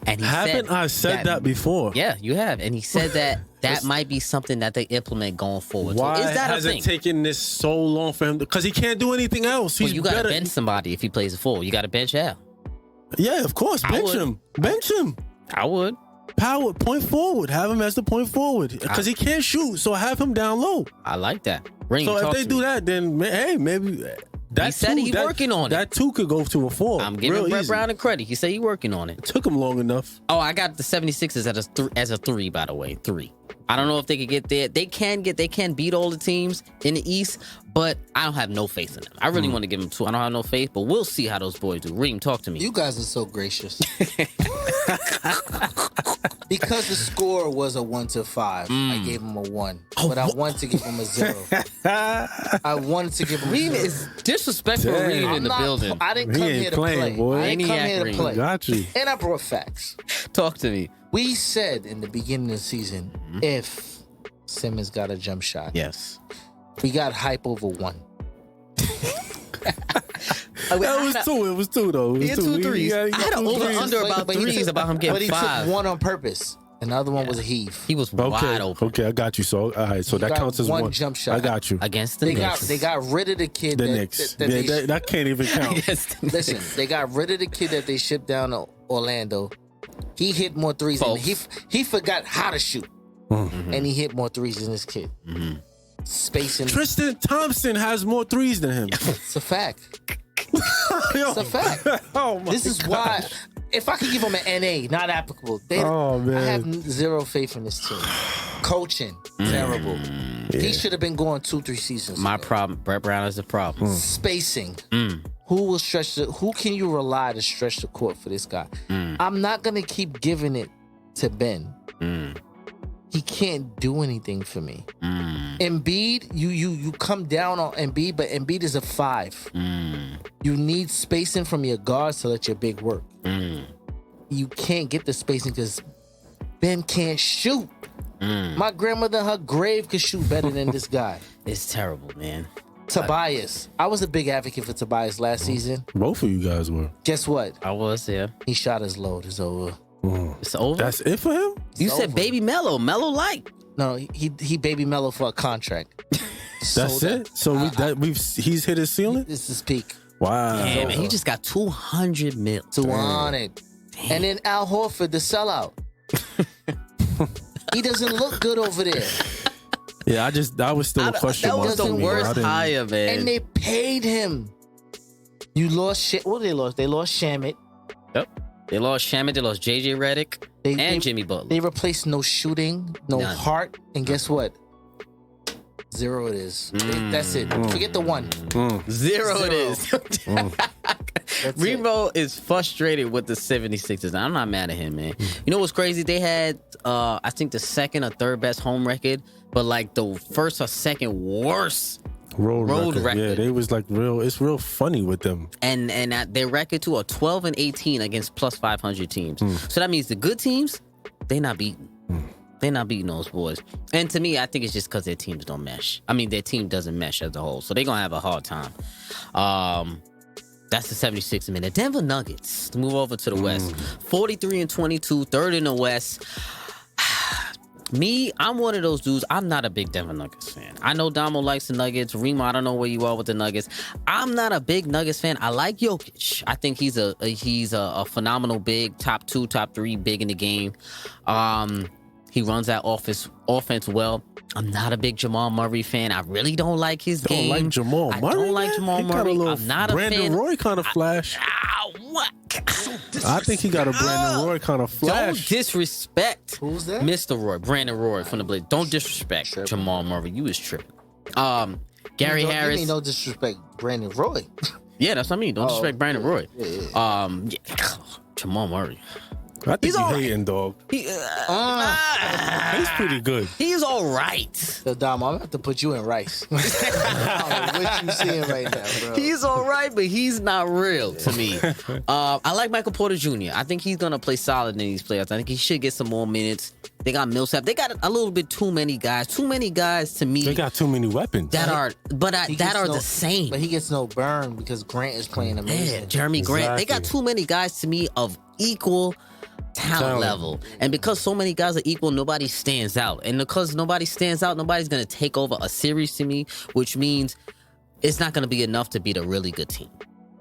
S1: And he
S6: I said that before?
S1: Yeah, you have. And he said that might be something that they implement going forward.
S6: Why
S1: so is that
S6: has it taken this so long for him? Because he can't do anything else.
S1: You got to bench somebody if he plays a 4. You got to bench Al.
S6: Yeah, of course. Bench him.
S1: I would.
S6: Power, point forward. Have him as the point forward. Because he can't shoot, so have him down low.
S1: I like that.
S6: So if they do that, then hey, maybe
S1: He said he's working on it.
S6: That 2 could go to a 4.
S1: I'm giving Brett Brown a credit. He said he's working on it.
S6: It took him long enough.
S1: Oh, I got the 76ers as a 3, by the way. 3. I don't know if they could get there. They can beat all the teams in the East, but I don't have no faith in them. I really want to give them 2. I don't have no faith, but we'll see how those boys do. Reem, talk to me.
S5: You guys are so gracious. Because the score was a 1-5, I gave him a 1. But I wanted to give him a 0. I wanted to give him a 0.
S1: Reem is disrespectful. Reem in the building.
S5: I didn't come here to play.
S6: Boy.
S5: I didn't come here to play.
S6: Got you.
S5: And I brought facts.
S1: Talk to me.
S5: We said in the beginning of the season, if Simmons got a jump shot,
S1: Yes.
S5: we got hype over 1.
S6: It was 2 though.
S1: He had 2 threes. I had an over-under about threes about him getting 5.
S5: But he took 1 on purpose. And the other one was a heave.
S1: He was wide open.
S6: Okay, I got you. So, all right. So that counts as 1
S5: jump shot.
S6: I got you.
S1: Against the Knicks.
S5: They got rid of the kid.
S6: The Knicks. That can't even count.
S5: Listen, they got rid of the kid that they shipped down to Orlando. He hit more threes. And he forgot how to shoot. And he hit more threes than this kid. Spacing.
S6: Tristan Thompson has more threes than him.
S5: It's a fact. It's a fact. This is why. If I could give him an NA, not applicable.
S6: Man.
S5: I have 0 faith in this team. Coaching, terrible. Yeah. He should have been going 2-3 seasons.
S1: My problem, Brett Brown is the problem.
S5: Spacing. Who can you rely to stretch the court for this guy? I'm not gonna keep giving it to Ben. He can't do anything for me. Embiid, you come down on Embiid, but Embiid is a 5. You need spacing from your guards to let your big work. You can't get the spacing because Ben can't shoot. My grandmother in her grave could shoot better than this guy.
S1: It's terrible, man.
S5: Tobias. I was a big advocate for Tobias last season.
S6: Both of you guys were.
S5: Guess what?
S1: I was, yeah.
S5: He shot his load. It's over.
S1: It's over?
S6: That's it for him?
S1: You said Baby Mello. Mello like.
S5: No, he Baby Mello for a contract.
S6: That's it? So he's hit his ceiling?
S5: This is peak.
S6: Wow.
S1: Yeah, man, he just got $200 million.
S5: 200. And then Al Horford, the sellout. He doesn't look good over there.
S6: Yeah, that was still a question mark.
S1: That was the worst hire, man.
S5: And they paid him. You lost what they lost? They lost Shamet.
S1: Yep. They lost Shamet, they lost JJ Redick, and Jimmy Butler.
S5: They replaced no shooting, no heart, and guess what? 0 it is. That's it. Forget the 1.
S1: 0 it is. Remo is frustrated with the 76ers. I'm not mad at him, man. You know what's crazy? They had, I think, the 2nd or 3rd best home record, but like the 1st or 2nd worst road record.
S6: Yeah, they was like it's real funny with them.
S1: And their record too are 12-18 against plus 500 teams. So that means the good teams, they not beating. They're not beating those boys. And to me, I think it's just because their teams don't mesh. I mean, their team doesn't mesh as a whole. So they're going to have a hard time. That's the 76ers, man. The Denver Nuggets, to move over to the West. 43-22, 3rd in the West. Me, I'm one of those dudes. I'm not a big Denver Nuggets fan. I know Damo likes the Nuggets. Remo, I don't know where you are with the Nuggets. I'm not a big Nuggets fan. I like Jokic. I think he's a phenomenal big, top 2, top 3 big in the game. He runs that offense well. I'm not a big Jamal Murray fan. I really don't like his game.
S6: Don't like Jamal Murray?
S1: I don't like Jamal Murray. I'm not a fan.
S6: Brandon Roy kind of flash.
S1: What?
S6: I think he got a Brandon Roy kind of flash.
S1: Don't disrespect
S5: Who's that?
S1: Mr. Roy, Brandon Roy from the Blazers. Don't disrespect Jamal Murray. You was tripping. Gary Harris.
S5: You mean no disrespect, Brandon Roy.
S1: Yeah, that's what I mean. Don't disrespect Brandon Roy.
S5: Yeah.
S1: Jamal Murray.
S6: I think he's hating, dog. He's pretty good.
S1: He's all right.
S5: So, Dom, I'm going to have to put you in Rice. I don't know what you seeing right now, bro.
S1: He's all right, but he's not real to me. I like Michael Porter Jr. I think he's going to play solid in these playoffs. I think he should get some more minutes. They got Millsap. They got a little bit too many guys. Too many guys to me.
S6: They got too many weapons.
S1: That are the same.
S5: But he gets no burn because Grant is playing amazing.
S1: Yeah, Jeremy Grant. They got too many guys to me of equal talent level. And because so many guys are equal, nobody stands out. And because nobody stands out, nobody's going to take over a series to me, which means it's not going to be enough to beat a really good team.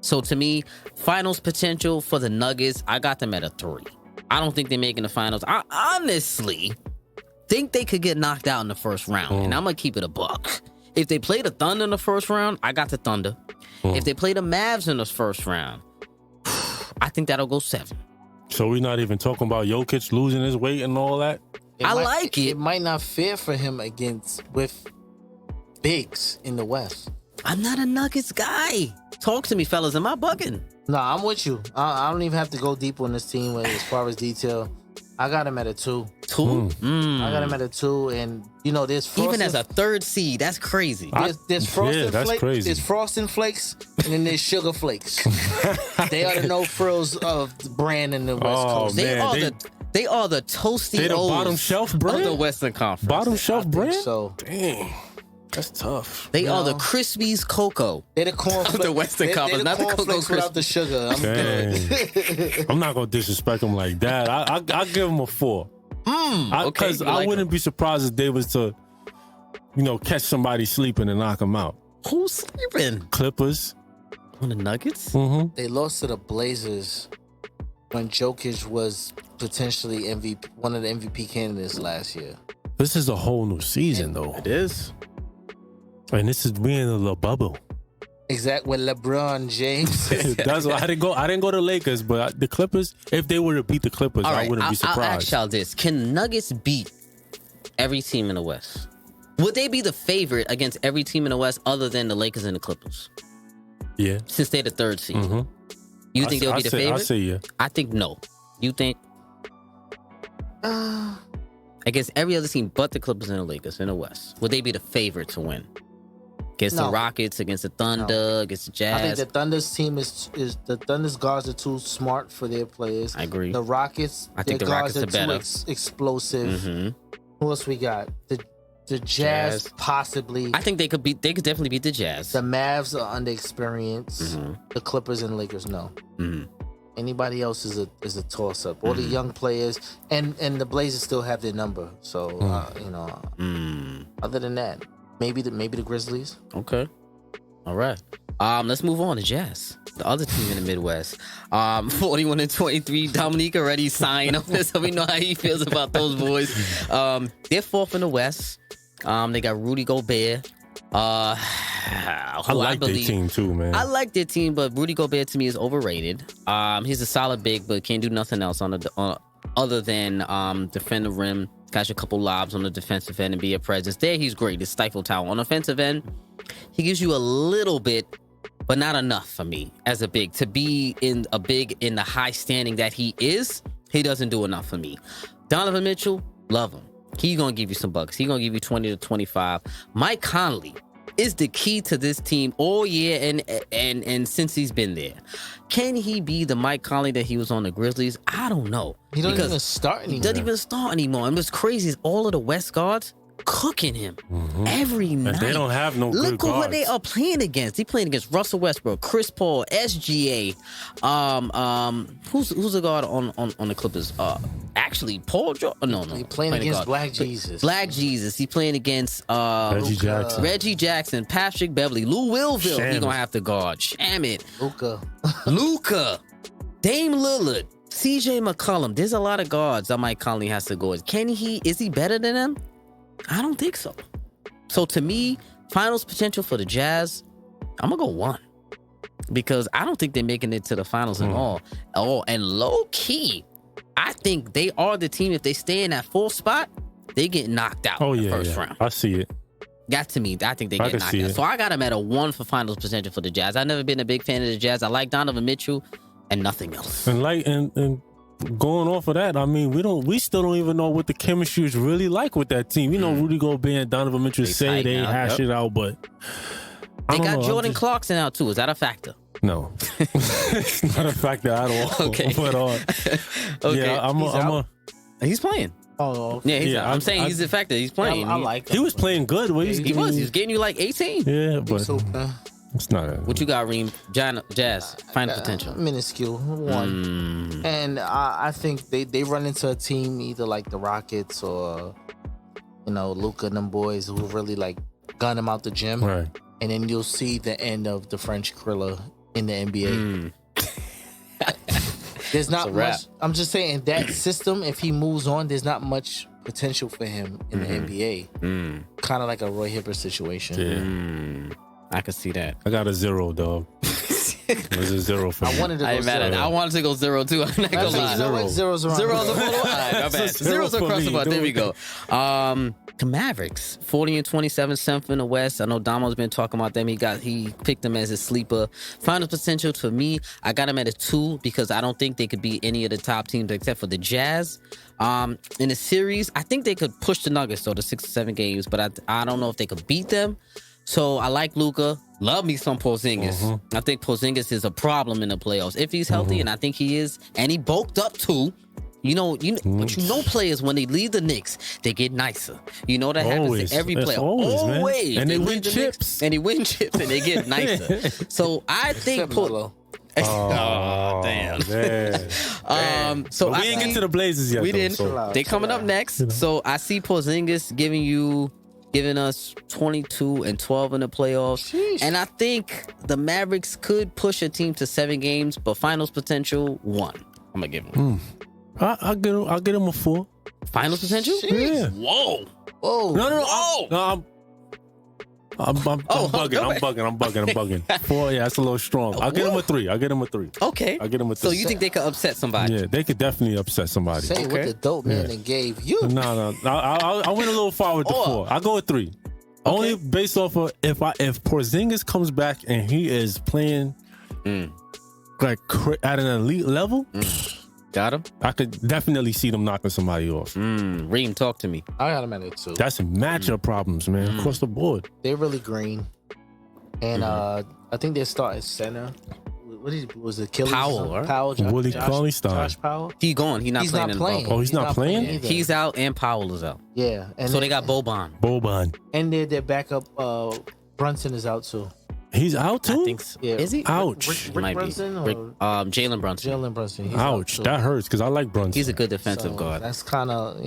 S1: So to me, finals potential for the Nuggets, I got them at a 3. I don't think they're making the finals. I honestly think they could get knocked out in the first round. And I'm going to keep it a buck. If they play the Thunder in the first round, I got the Thunder. If they play the Mavs in the first round, I think that'll go 7.
S6: So we're not even talking about Jokic losing his weight and all that?
S1: I like it.
S5: It might not fare for him with bigs in the West.
S1: I'm not a Nuggets guy. Talk to me, fellas. Am I bugging?
S5: No, I'm with you. I don't even have to go deep on this team as far as detail. I got him at a 2.
S1: 2?
S5: I got him at a 2, and there's frosting,
S1: even as a 3rd seed, that's crazy.
S5: There's frosting
S6: that's
S5: flakes.
S6: crazy.
S5: There's frosting flakes, and then there's sugar flakes. They are the no frills of the brand in the West Coast.
S1: They are the toasty.
S6: They the
S1: O's
S6: bottom shelf brand
S1: of the Western Conference.
S6: Bottom shelf brand.
S5: So
S6: Dang, that's tough.
S1: They are the Krispies Cocoa.
S5: they're the cornflakes
S1: of the Western Conference, not the Cocoa
S5: cornflakes without the sugar. I'm good.
S6: I'm not gonna disrespect them like that. I'll give them a 4. Because I wouldn't be surprised if they was to, catch somebody sleeping and knock them out.
S1: Who's sleeping?
S6: Clippers.
S1: On the Nuggets?
S6: Mm-hmm.
S5: They lost to the Blazers when Jokic was potentially one of the MVP candidates last year.
S6: This is a whole new season, though.
S1: It is.
S6: And this is being a LeBubble.
S5: Exact with LeBron James.
S6: That's why I didn't go to Lakers, but the Clippers. If they were to beat the Clippers,
S1: All
S6: I
S1: right,
S6: wouldn't be surprised.
S1: I'll ask y'all this: can Nuggets beat every team in the West? Would they be the favorite against every team in the West other than the Lakers and the Clippers?
S6: Yeah.
S1: Since they're the 3rd seed.
S6: Mm-hmm.
S1: You think they'll be the favorite?
S6: I say yeah.
S1: I think no. You think? Against every other team but the Clippers and the Lakers in the West, would they be the favorite to win? Against the Rockets, against the Thunder, against the Jazz.
S5: I think the Thunder's team is the Thunder's guards are too smart for their players.
S1: I agree.
S5: The Rockets,
S1: I think
S5: their
S1: the
S5: guards
S1: Rockets are better.
S5: too explosive.
S1: Mm-hmm.
S5: Who else we got? The Jazz possibly.
S1: I think they could definitely beat the Jazz.
S5: The Mavs are underexperienced.
S1: Mm-hmm.
S5: The Clippers and the Lakers, no.
S1: Mm-hmm.
S5: Anybody else is a toss up. All the young players and the Blazers still have their number. So other than that, maybe the Grizzlies.
S1: Okay. All right. Let's move on to Jazz, the other team in the Midwest. 41-23. Dominique already signed on this, so we know how he feels about those boys. They're 4th in the West. They got Rudy Gobert.
S6: I like their team too, man.
S1: I like their team, but Rudy Gobert to me is overrated. He's a solid big, but can't do nothing else other than defend the rim, catch a couple lobs on the defensive end, and be a presence. There, he's great. It's stifle talent. On the offensive end, he gives you a little bit, but not enough for me as a big. To be in a big in the high standing that he is, he doesn't do enough for me. Donovan Mitchell, love him. He's going to give you some bucks. He's going to give you 20 to 25. Mike Conley is the key to this team all year and since he's been there. Can he be the Mike Conley that he was on the Grizzlies? I don't know.
S5: He doesn't even start anymore.
S1: He doesn't even start anymore. And what's crazy is all of the West guards cooking him every night.
S6: They don't have no good
S1: Look at what
S6: guards.
S1: they are playing against. He playing against Russell Westbrook, Chris Paul, SGA. Who's the guard on the Clippers? Actually, Paul George. No.
S5: He playing against Black Jesus.
S1: Black Jesus. He playing against
S6: Reggie Jackson,
S1: Patrick Beverly, Lou Willville. He gonna have to guard. Shamit, Luka, Dame Lillard, CJ McCollum. There's a lot of guards that Mike Conley has to go. Is he better than them? I don't think so. So to me, finals potential for the Jazz, I'm gonna go 1. Because I don't think they're making it to the finals at all. And low key, I think they are the team. If they stay in that 4th spot, they get knocked out in the first round.
S6: I see it.
S1: That to me, I think they get knocked out. So I got them at a 1 for finals potential for the Jazz. I've never been a big fan of the Jazz. I like Donovan Mitchell and nothing else.
S6: And going off of that, I mean, we still don't even know what the chemistry is really like with that team. Rudy Gobert and Donovan Mitchell say they hash it out, but
S1: they got Jordan Clarkson out too. Is that a factor?
S6: No, it's not a factor at all.
S1: Okay,
S6: but
S1: okay.
S6: Yeah,
S1: he's playing.
S5: Oh,
S1: yeah. I'm saying he's a factor. He's playing.
S5: I like him.
S6: He was playing good.
S1: He was getting you like 18.
S6: Yeah, but it's not.
S1: What you got, Reem? Jazz, final potential.
S5: Minuscule 1. And I think they run into a team either like the Rockets or Luka and them boys who really like gun him out the gym.
S6: Right.
S5: And then you'll see the end of the French Gorilla in the NBA. There's not much. I'm just saying that system, if he moves on, there's not much potential for him in the NBA. Kind of like a Roy Hibbert situation.
S1: I could see that.
S6: I got a 0, dog. There's a 0 for me.
S5: I wanted to go 0.
S1: I wanted to go 0 too. I'm not gonna lie.
S5: Zeros around.
S1: Zeros are all right, my bad. Zeros across the board. There we go. The Mavericks, 40-27, 7th in the West. I know Damo's been talking about them. He picked them as his sleeper. Finals potential to me, I got him at a 2 because I don't think they could beat any of the top teams except for the Jazz. In the series, I think they could push the Nuggets to 6 or 7 games, but I don't know if they could beat them. So I like Luka. Love me some Porzingis. I think Porzingis is a problem in the playoffs if he's healthy, and I think he is. And he bulked up too. But you know players when they leave the Knicks, they get nicer. You know that happens to every player.
S6: Always. And they win chips.
S1: And they win chips and they get nicer. So I think
S5: Melo.
S1: Oh, damn.
S6: So we didn't get to the Blazers yet.
S1: We didn't. So. They coming up next. So I see Porzingis giving us 22 and 12 in the playoffs. Sheesh. And I think the Mavericks could push a team to 7 games, but finals potential 1. I'm gonna give them.
S6: I'll get him a 4.
S1: Finals potential?
S6: Yeah.
S1: Whoa.
S6: No. I'm bugging. 4, yeah, that's a little strong. I'll get him a 3.
S1: Okay.
S6: I'll get him a 3.
S1: So you think they could upset somebody?
S6: Yeah, they could definitely upset somebody.
S5: Say what the dope man then gave you.
S6: No. I went a little far with the 4. I'll go with 3. Okay. Only based off of if Porzingis comes back and he is playing like at an elite level.
S1: Got him?
S6: I could definitely see them knocking somebody off.
S1: Reem, talk to me.
S5: I got him at it too.
S6: That's matchup problems, man, across the board.
S5: They're really green. And I think they start at center. What was it? Achilles?
S1: Powell, right?
S5: Powell,
S6: Willie Cauley-Stein.
S5: Josh Powell?
S1: He's gone. He's not playing in the bubble.
S6: Oh, he's not playing?
S1: He's out and Powell is out.
S5: Yeah. And
S1: so they got Boban.
S5: And their backup, Brunson is out too.
S6: He's out too?
S1: I think so.
S5: Yeah.
S1: Is he?
S5: Ouch. Rick
S1: Might
S5: Brunson?
S1: be. Jalen Brunson.
S5: Jalen Brunson. He's
S6: ouch. That hurts because I like Brunson.
S1: He's a good defensive guard.
S5: That's kind of,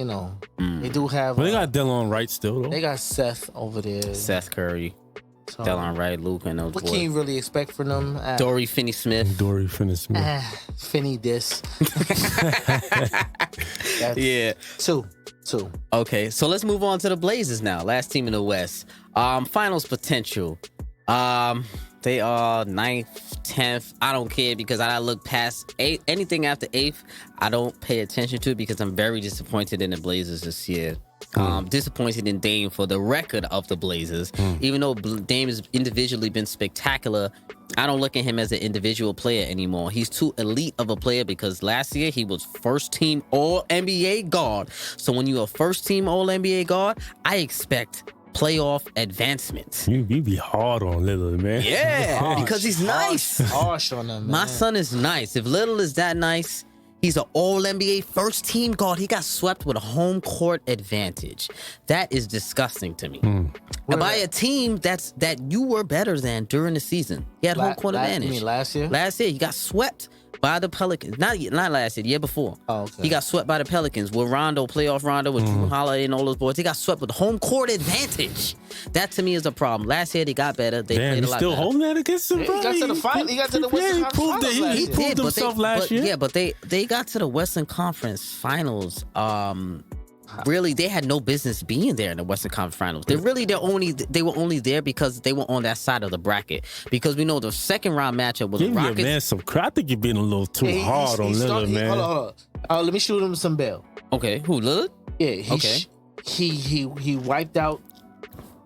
S5: they do have.
S6: But they got Delon Wright still, though.
S5: They got Seth over there.
S1: Seth Curry. Delon Wright, Luke, and those boys.
S5: What can you really expect from them?
S1: Dory Finney-Smith.
S5: Finney this.
S1: Yeah.
S5: 2.
S1: Okay, so let's move on to the Blazers now. Last team in the West. Finals potential. They are 9th, 10th. I don't care because I look past 8th. Anything after 8th, I don't pay attention to because I'm very disappointed in the Blazers this year. Disappointed in Dame for the record of the Blazers. Even though Dame has individually been spectacular, I don't look at him as an individual player anymore. He's too elite of a player because last year he was first team All-NBA guard. So when you're a first team All-NBA guard, I expect playoff advancement.
S6: You be hard on Lillard, man.
S1: Yeah, because he's nice.
S5: Harsh on him, man.
S1: My son is nice. If Lillard is that nice, he's an All-NBA first team guard. He got swept with a home court advantage. That is disgusting to me. And by a team that you were better than during the season. He had home court advantage.
S5: You mean last year?
S1: Last year, he got swept by the Pelicans. Not last year, the year before.
S5: Oh, okay.
S1: He got swept by the Pelicans with playoff Rondo, with Drew Holiday and all those boys. He got swept with home court advantage. That to me is a problem. Last year they got better. They played a lot
S6: still
S1: better.
S6: holding that against him.
S5: He got to the final. He got to the Western Conference Finals.
S6: He proved himself last year.
S1: Yeah, but they got to the Western Conference Finals. Really, they had no business being there in the Western Conference Finals. They were only there because they were on that side of the bracket. Because we know the second round matchup was the Rockets.
S6: Man, I think you're being a little too hard on Lillard, man.
S5: Hold on. Let me shoot him some bail.
S1: Okay, who, Lillard?
S5: Yeah. He wiped out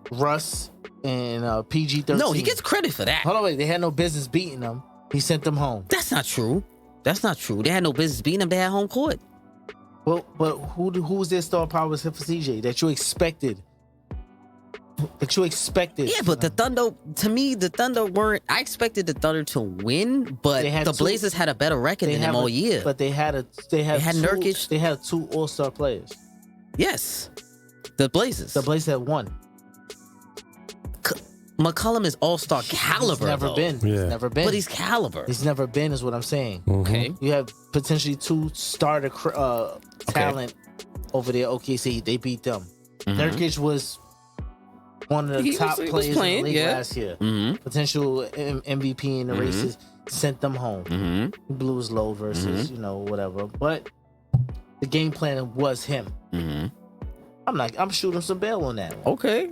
S5: Russ and PG-13.
S1: No, he gets credit for that.
S5: Hold on, wait. They had no business beating them. He sent them home.
S1: That's not true. They had no business beating them. They had home court.
S5: Well, but who was their star power except for CJ that you expected?
S1: Yeah, but the Thunder, to me, the Thunder weren't. I expected the Thunder to win, but the Blazers had a better record than them all year.
S5: But they had Nurkic. They had 2 All-Star players.
S1: Yes, the Blazers.
S5: The Blazers had 1.
S1: McCollum is All-Star caliber.
S5: He's never been.
S1: But he's caliber.
S5: He's never been, is what I'm saying.
S1: Okay.
S5: You have potentially 2 starter talent over there. OKC, they beat them. Nurkic was one of the top players in the league last year. Potential MVP in the races. Sent them home. He blew his low versus, whatever. But the game plan was him. I'm shooting some bail on that one.
S1: Okay.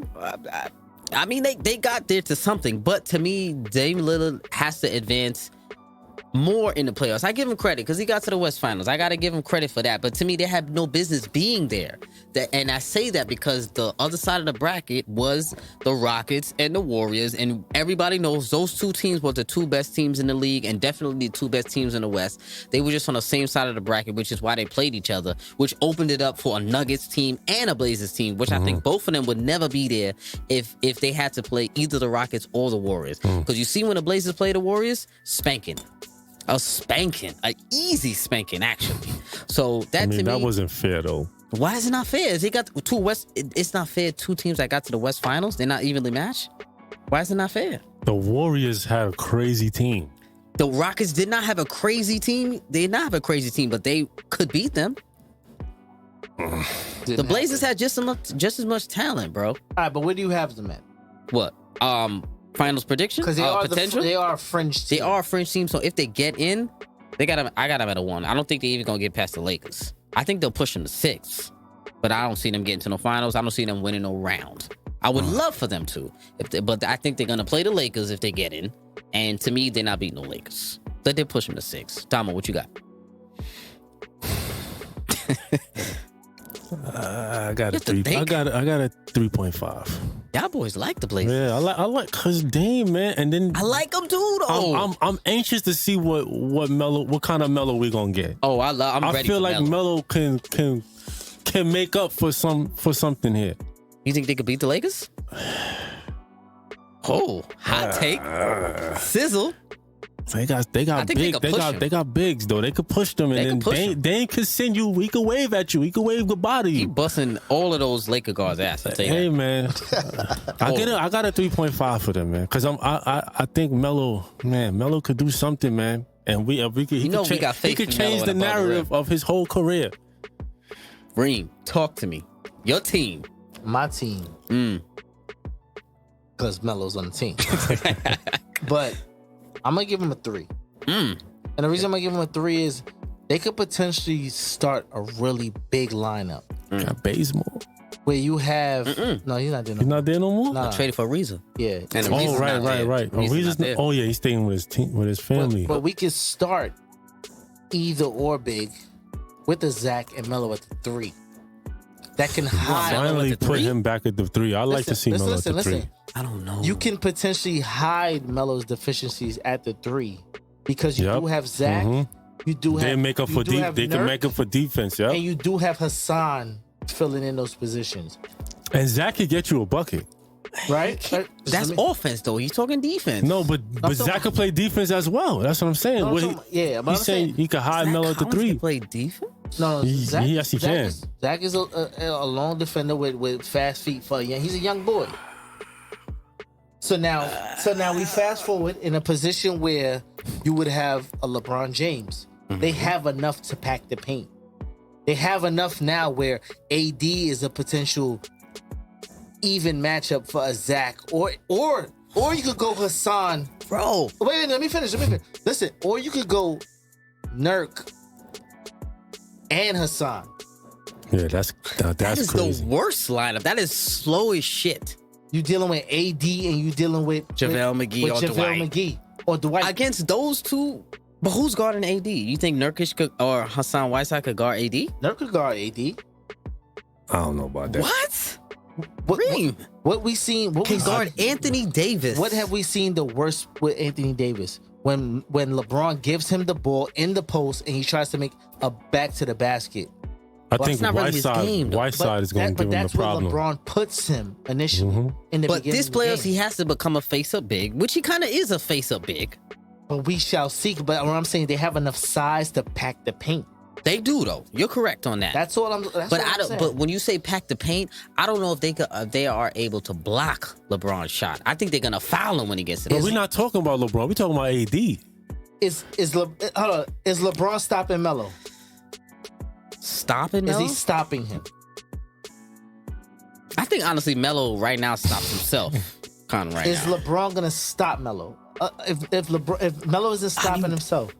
S1: I mean, they got there to something, but to me, Dame Lillard has to advance more in the playoffs. I give him credit because he got to the West Finals. I got to give him credit for that. But to me, they have no business being there. And I say that because the other side of the bracket was the Rockets and the Warriors. And everybody knows those two teams were the two best teams in the league and definitely the two best teams in the West. They were just on the same side of the bracket, which is why they played each other, which opened it up for a Nuggets team and a Blazers team, which I think both of them would never be there if they had to play either the Rockets or the Warriors. Because you see when the Blazers play the Warriors, spanking. A spanking, an easy spanking, actually. So that to me,
S6: that wasn't fair though.
S1: Why is it not fair? They got two West. It's not fair. Two teams that got to the West Finals, they're not evenly matched. Why is it not fair?
S6: The Warriors had a crazy team.
S1: The Rockets did not have a crazy team. They did not have a crazy team, but they could beat them. The Blazers had just as much talent, bro.
S5: All right, but where do you have them at?
S1: What? Finals prediction?
S5: Because they are
S1: potential.
S5: They are a fringe team.
S1: They are a fringe team. So if they get in, I got them at a 1. I don't think they're even gonna get past the Lakers. I think they'll push them to 6, but I don't see them getting to no finals. I don't see them winning no round. I would love for them to, but I think they're gonna play the Lakers if they get in. And to me, they're not beating no Lakers. But they push them to 6. Damo, what you got?
S6: I got a 3. I got a 3.5.
S1: Y'all boys like the Blazers.
S6: Yeah, I like cause Dame, man, and then
S1: I like them too, though.
S6: I'm anxious to see what kind of Melo we gonna get.
S1: Oh, I'm ready.
S6: I feel like Melo can make up for something here.
S1: You think they could beat the Lakers? Oh, hot take, sizzle.
S6: They got bigs though. They could push them, and then Dame could send you. He could wave at you. He could wave goodbye to you.
S1: He busting all of those Laker guards' ass.
S6: Hey man, I got a 3.5 for them, man. Because I think Melo could do something, man. And he could change the narrative of his whole career.
S1: Reem, talk to me. Your team.
S5: My team. Because Melo's on the team. But I'm going to give him a 3. And the reason I'm going to give him a 3 is they could potentially start a really big lineup.
S6: Got Bazemore.
S5: Where you have... No, he's not there no more.
S6: He's not there no more?
S5: Nah.
S1: I traded for Ariza.
S5: Yeah.
S1: And
S6: right. He's staying with his team, with his family.
S5: But we could start either or big with the Zach and Melo at the 3. That can hide.
S6: Finally put him back at the 3. I like to see Melo at the 3.
S1: I don't know.
S5: You can potentially hide Melo's deficiencies at the 3 because you do have Zach. You do have.
S6: They make up for They can make up for defense. Yeah.
S5: And you do have Hassan filling in those positions.
S6: And Zach could get you a bucket.
S5: Right?
S1: That's offense, though. He's talking defense.
S6: No, but Zach could play defense as well. That's what I'm saying.
S5: But
S6: he's saying he could hide Melo at the 3.
S1: Play defense?
S5: No,
S6: Zach, yes, he can.
S5: Zach is a long defender with fast feet for young. He's a young boy. So now we fast forward in a position where you would have a LeBron James. They have enough to pack the paint. They have enough now where AD is a potential even matchup for a Zach, or you could go Hassan,
S1: bro.
S5: Wait, let me finish. Listen, or you could go Nurk and Hassan.
S6: Yeah, that's
S1: that is
S6: crazy.
S1: The worst lineup. That is slow as shit.
S5: You dealing with AD and you dealing with
S1: JaVale McGee
S5: or Dwight
S1: against those two. But who's guarding AD? You think Nurkic or Hassan Whiteside could guard AD?
S5: Nurk could guard AD.
S6: I don't know about that.
S5: What we seen? What
S1: can
S5: we
S1: guard Anthony Davis?
S5: What have we seen the worst with Anthony Davis? When LeBron gives him the ball in the post and he tries to make a back to the basket.
S6: I think Whiteside is going to give him the problem.
S5: That's where LeBron puts him initially in the beginning. But
S1: this playoffs, he has to become a face-up big, which he kind of is a face-up big.
S5: But we shall see. But what I'm saying, they have enough size to pack the paint.
S1: They do, though. You're correct on that.
S5: That's all I'm. Saying.
S1: But when you say pack the paint, I don't know if they are able to block LeBron's shot. I think they're gonna foul him when he gets to.
S6: But we're not talking about LeBron. We're talking about AD.
S5: Is LeBron stopping Melo?
S1: Stopping Melo?
S5: Is he stopping him?
S1: I think honestly, Melo right now stops himself. Kind of right
S5: is
S1: now.
S5: Is LeBron gonna stop Melo? If Melo isn't stopping himself.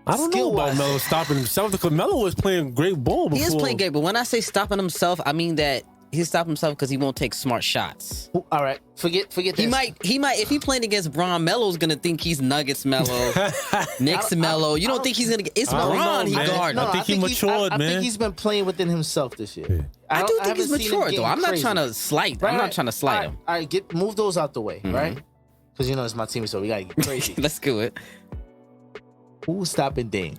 S6: I don't know about Melo stopping himself because Melo was playing great ball before.
S1: He is playing great, but when I say stopping himself, I mean that he'll stop himself because he won't take smart shots.
S5: All right, forget this.
S1: He might if he playing against Bron, Melo's gonna think he's Nuggets Melo, Knicks Melo. You don't think he's gonna get? It's Bron. He guarding.
S6: I think he matured, man.
S5: I think he's been playing within himself this year.
S6: Yeah.
S1: I do think he's matured though. I'm not trying to slight. I'm not trying to slight him.
S5: All right, move those out the way, right? Because it's my team, so we gotta get crazy.
S1: Let's do it.
S5: Who's stopping Dame?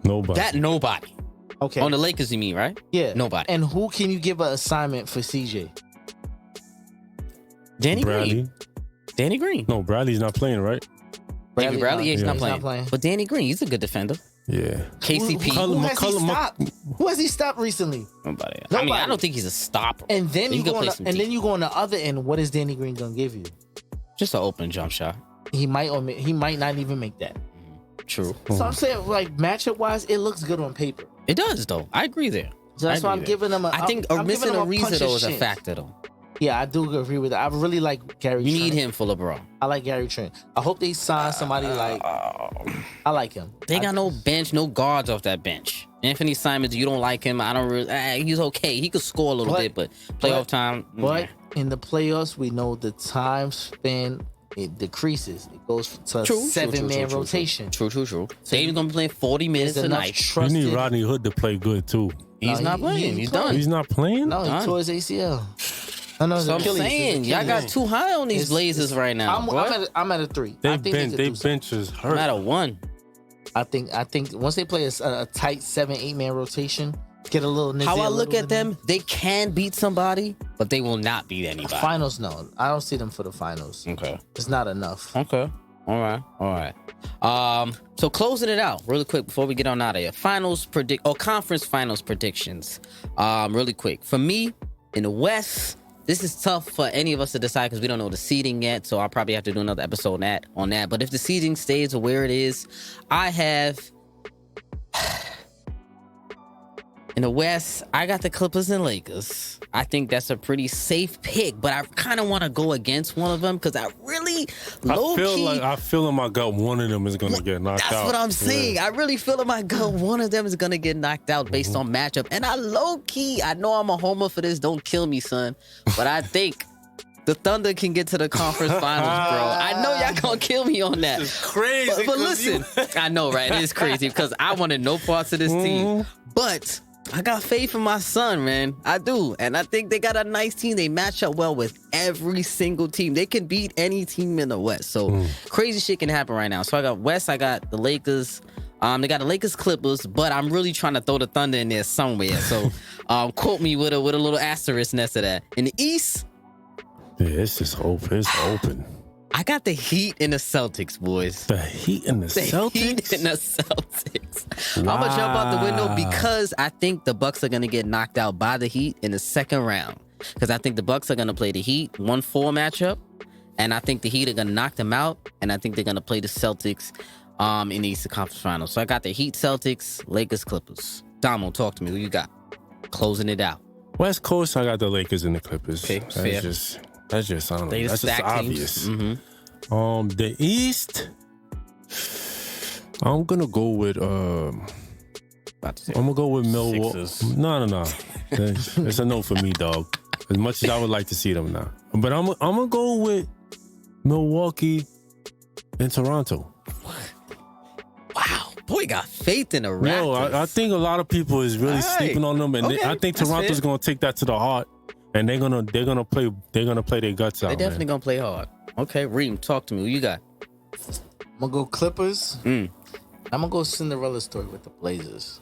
S6: Nobody.
S1: Nobody.
S5: Okay.
S1: On the Lakers, you mean, right?
S5: Yeah.
S1: Nobody.
S5: And who can you give an assignment for CJ?
S1: Danny
S6: Bradley.
S1: Green. Danny Green.
S6: No, Bradley's not playing, right?
S1: Bradley, he's not
S5: He's
S1: playing.
S5: not playing.
S1: But Danny Green, he's a good defender.
S6: Yeah.
S1: KCP.
S5: Who has he stopped recently?
S1: Nobody. I
S5: Nobody.
S1: mean, I don't think he's a stopper.
S5: And then
S1: He
S5: you
S1: could
S5: go
S1: play
S5: on
S1: some
S5: and
S1: deep.
S5: then you go on the other end. What is Danny Green gonna give you?
S1: Just an open jump shot.
S5: He might not even make that.
S1: True.
S5: So I'm saying, like, matchup wise, it looks good on paper.
S1: It does, though. I agree there.
S5: So that's why I'm giving him a.
S1: I think
S5: I'm
S1: missing
S5: giving him
S1: Ariza,
S5: puncher's
S1: though, is a
S5: chance.
S1: factor, though.
S5: Yeah, I do agree with that. I really like Gary.
S1: You
S5: Trent.
S1: need him for LeBron.
S5: I like Gary Trent. I hope they sign somebody like. I like him.
S1: They got no bench, no guards off that bench. Anthony Simons, you don't like him. I don't really. He's okay. He could score a little bit, but playoff time.
S5: But in the playoffs, we know the time span it decreases. It goes to a 7-man rotation.
S1: True. Dave's gonna be playing 40 minutes
S5: There's enough
S1: tonight.
S6: You need Rodney Hood to play good, too.
S1: He's not playing. He's done.
S6: He's not playing?
S5: No, he
S1: Done.
S5: tore his ACL. I know.
S1: So I'm saying, y'all got too high on these Blazers right now.
S5: I'm at a 3.
S6: They
S5: I think
S6: they
S5: could do
S6: bench is hurt.
S1: I'm at a 1.
S5: I think once they play a tight 7-8 man rotation, get a little.
S1: How I look at them, they can beat somebody, but they will not beat anybody.
S5: Finals, no, I don't see them for the finals.
S1: Okay.
S5: It's not enough.
S1: Okay. All right. So closing it out really quick before we get on out of here. Conference finals predictions. Really quick. For me, in the West, this is tough for any of us to decide because we don't know the seeding yet. So I'll probably have to do another episode on that. But if the seeding stays where it is, I have in the West, I got the Clippers and Lakers. I think that's a pretty safe pick, but I kind of want to go against one of them because I really
S6: I feel in my gut one of them is going to get knocked out.
S1: That's what I'm saying.
S6: Yeah.
S1: I really feel in my gut one of them is going to get knocked out based on matchup. And I know I'm a homer for this. Don't kill me, son. But I think the Thunder can get to the conference finals, bro. I know y'all going to kill me on that.
S6: This is crazy.
S1: But listen, I know, right? It is crazy because I wanted no parts of this team. But I got faith in my son, man. I do. And I think they got a nice team. They match up well with every single team. They can beat any team in the West. So crazy shit can happen right now. So I got West, I got the Lakers. They got the Lakers Clippers, but I'm really trying to throw the Thunder in there somewhere. So quote me with a little asterisk next to that. In the East,
S6: yeah, it's just open. It's open.
S1: I got the Heat and the Celtics, boys.
S6: The Heat and the Celtics?
S1: Heat and the Celtics. Wow. I'm going to jump out the window because I think the Bucks are going to get knocked out by the Heat in the second round. Because I think the Bucks are going to play the Heat 1-4 matchup. And I think the Heat are going to knock them out. And I think they're going to play the Celtics in the Eastern Conference Finals. So I got the Heat, Celtics, Lakers, Clippers. Damo, talk to me. Who you got? Closing it out.
S6: West Coast, I got the Lakers and the Clippers.
S1: Okay, fair.
S6: That's just I don't know. That's just obvious.
S1: Mm-hmm.
S6: The East, I'm gonna go with Milwaukee. No. It's a no for me, dog. As much as I would like to see them now, but I'm gonna go with Milwaukee and Toronto.
S1: Wow, boy, got faith in the Raptors.
S6: No, I think a lot of people is really sleeping on them, and I think Toronto's gonna take that to the heart. And they're gonna play their guts out.
S1: They're definitely gonna play hard. Okay, Reem, talk to me. Who you got?
S5: I'm gonna go Clippers. I'm gonna go Cinderella story with the Blazers.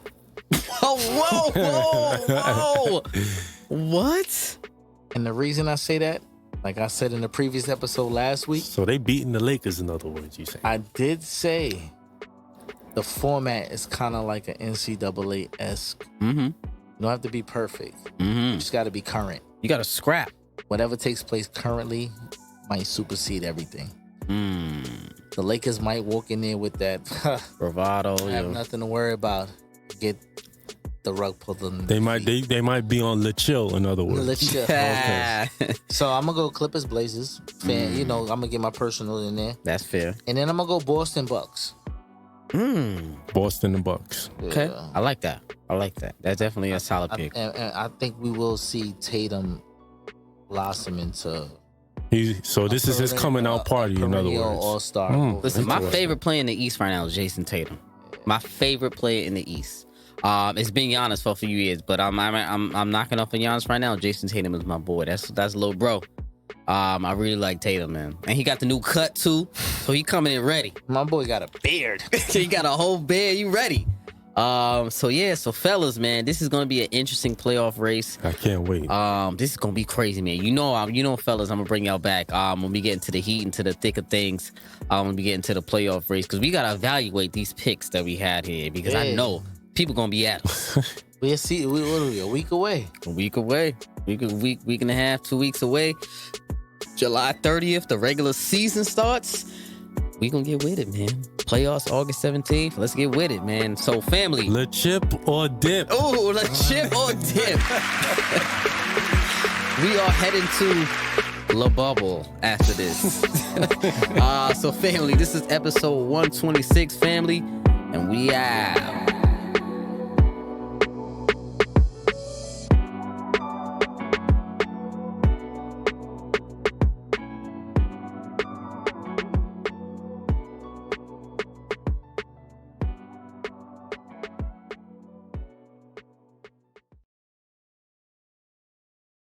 S1: Whoa! What?
S5: And the reason I say that, like I said in the previous episode last week,
S6: So they beating the Lakers, in other words, you say?
S5: I did say the format is kind of like an NCAA-esque. You don't have to be perfect. You just got to be current.
S1: You got to scrap.
S5: Whatever takes place currently might supersede everything. The Lakers might walk in there with that
S1: Bravado.
S5: I have nothing to worry about. Get the rug pulled on them.
S6: They might be on Le Chill, in other words.
S5: Let's chill. Okay. So I'm gonna go Clippers Blazers. Fan, I'm gonna get my personal in there.
S1: That's fair.
S5: And then I'm gonna go Boston Bucks.
S6: Boston and Bucks.
S1: Okay, I like that. That's definitely a solid pick.
S5: And I think we will see Tatum blossom into.
S6: So this is his coming out party. In other words,
S5: All-Star.
S1: Listen, my favorite player in the East right now is Jason Tatum. My favorite player in the East. It's been Giannis for a few years, but I'm knocking off of Giannis right now. Jason Tatum is my boy. That's little bro. I really like Tatum, man, and he got the new cut too, so he coming in ready.
S5: My boy got a beard.
S1: He got a whole beard. You ready? So fellas, man, this is gonna be an interesting playoff race.
S6: I can't wait.
S1: This is gonna be crazy, man. You know, fellas, I'm gonna bring y'all back. When we get into the heat, into the thick of things, when we get into the playoff race, because we gotta evaluate these picks that we had here, because I know people gonna be at us.
S5: We'll see. What are we, a week away?
S1: Week and a half, 2 weeks away. July 30th, the regular season starts. We gonna get with it, man. Playoffs August 17th. Let's get with it, man. So, family.
S6: Le chip or dip.
S1: Oh, le chip or dip. We are heading to LeBubble after this. So, family, this is episode 126, family. And we are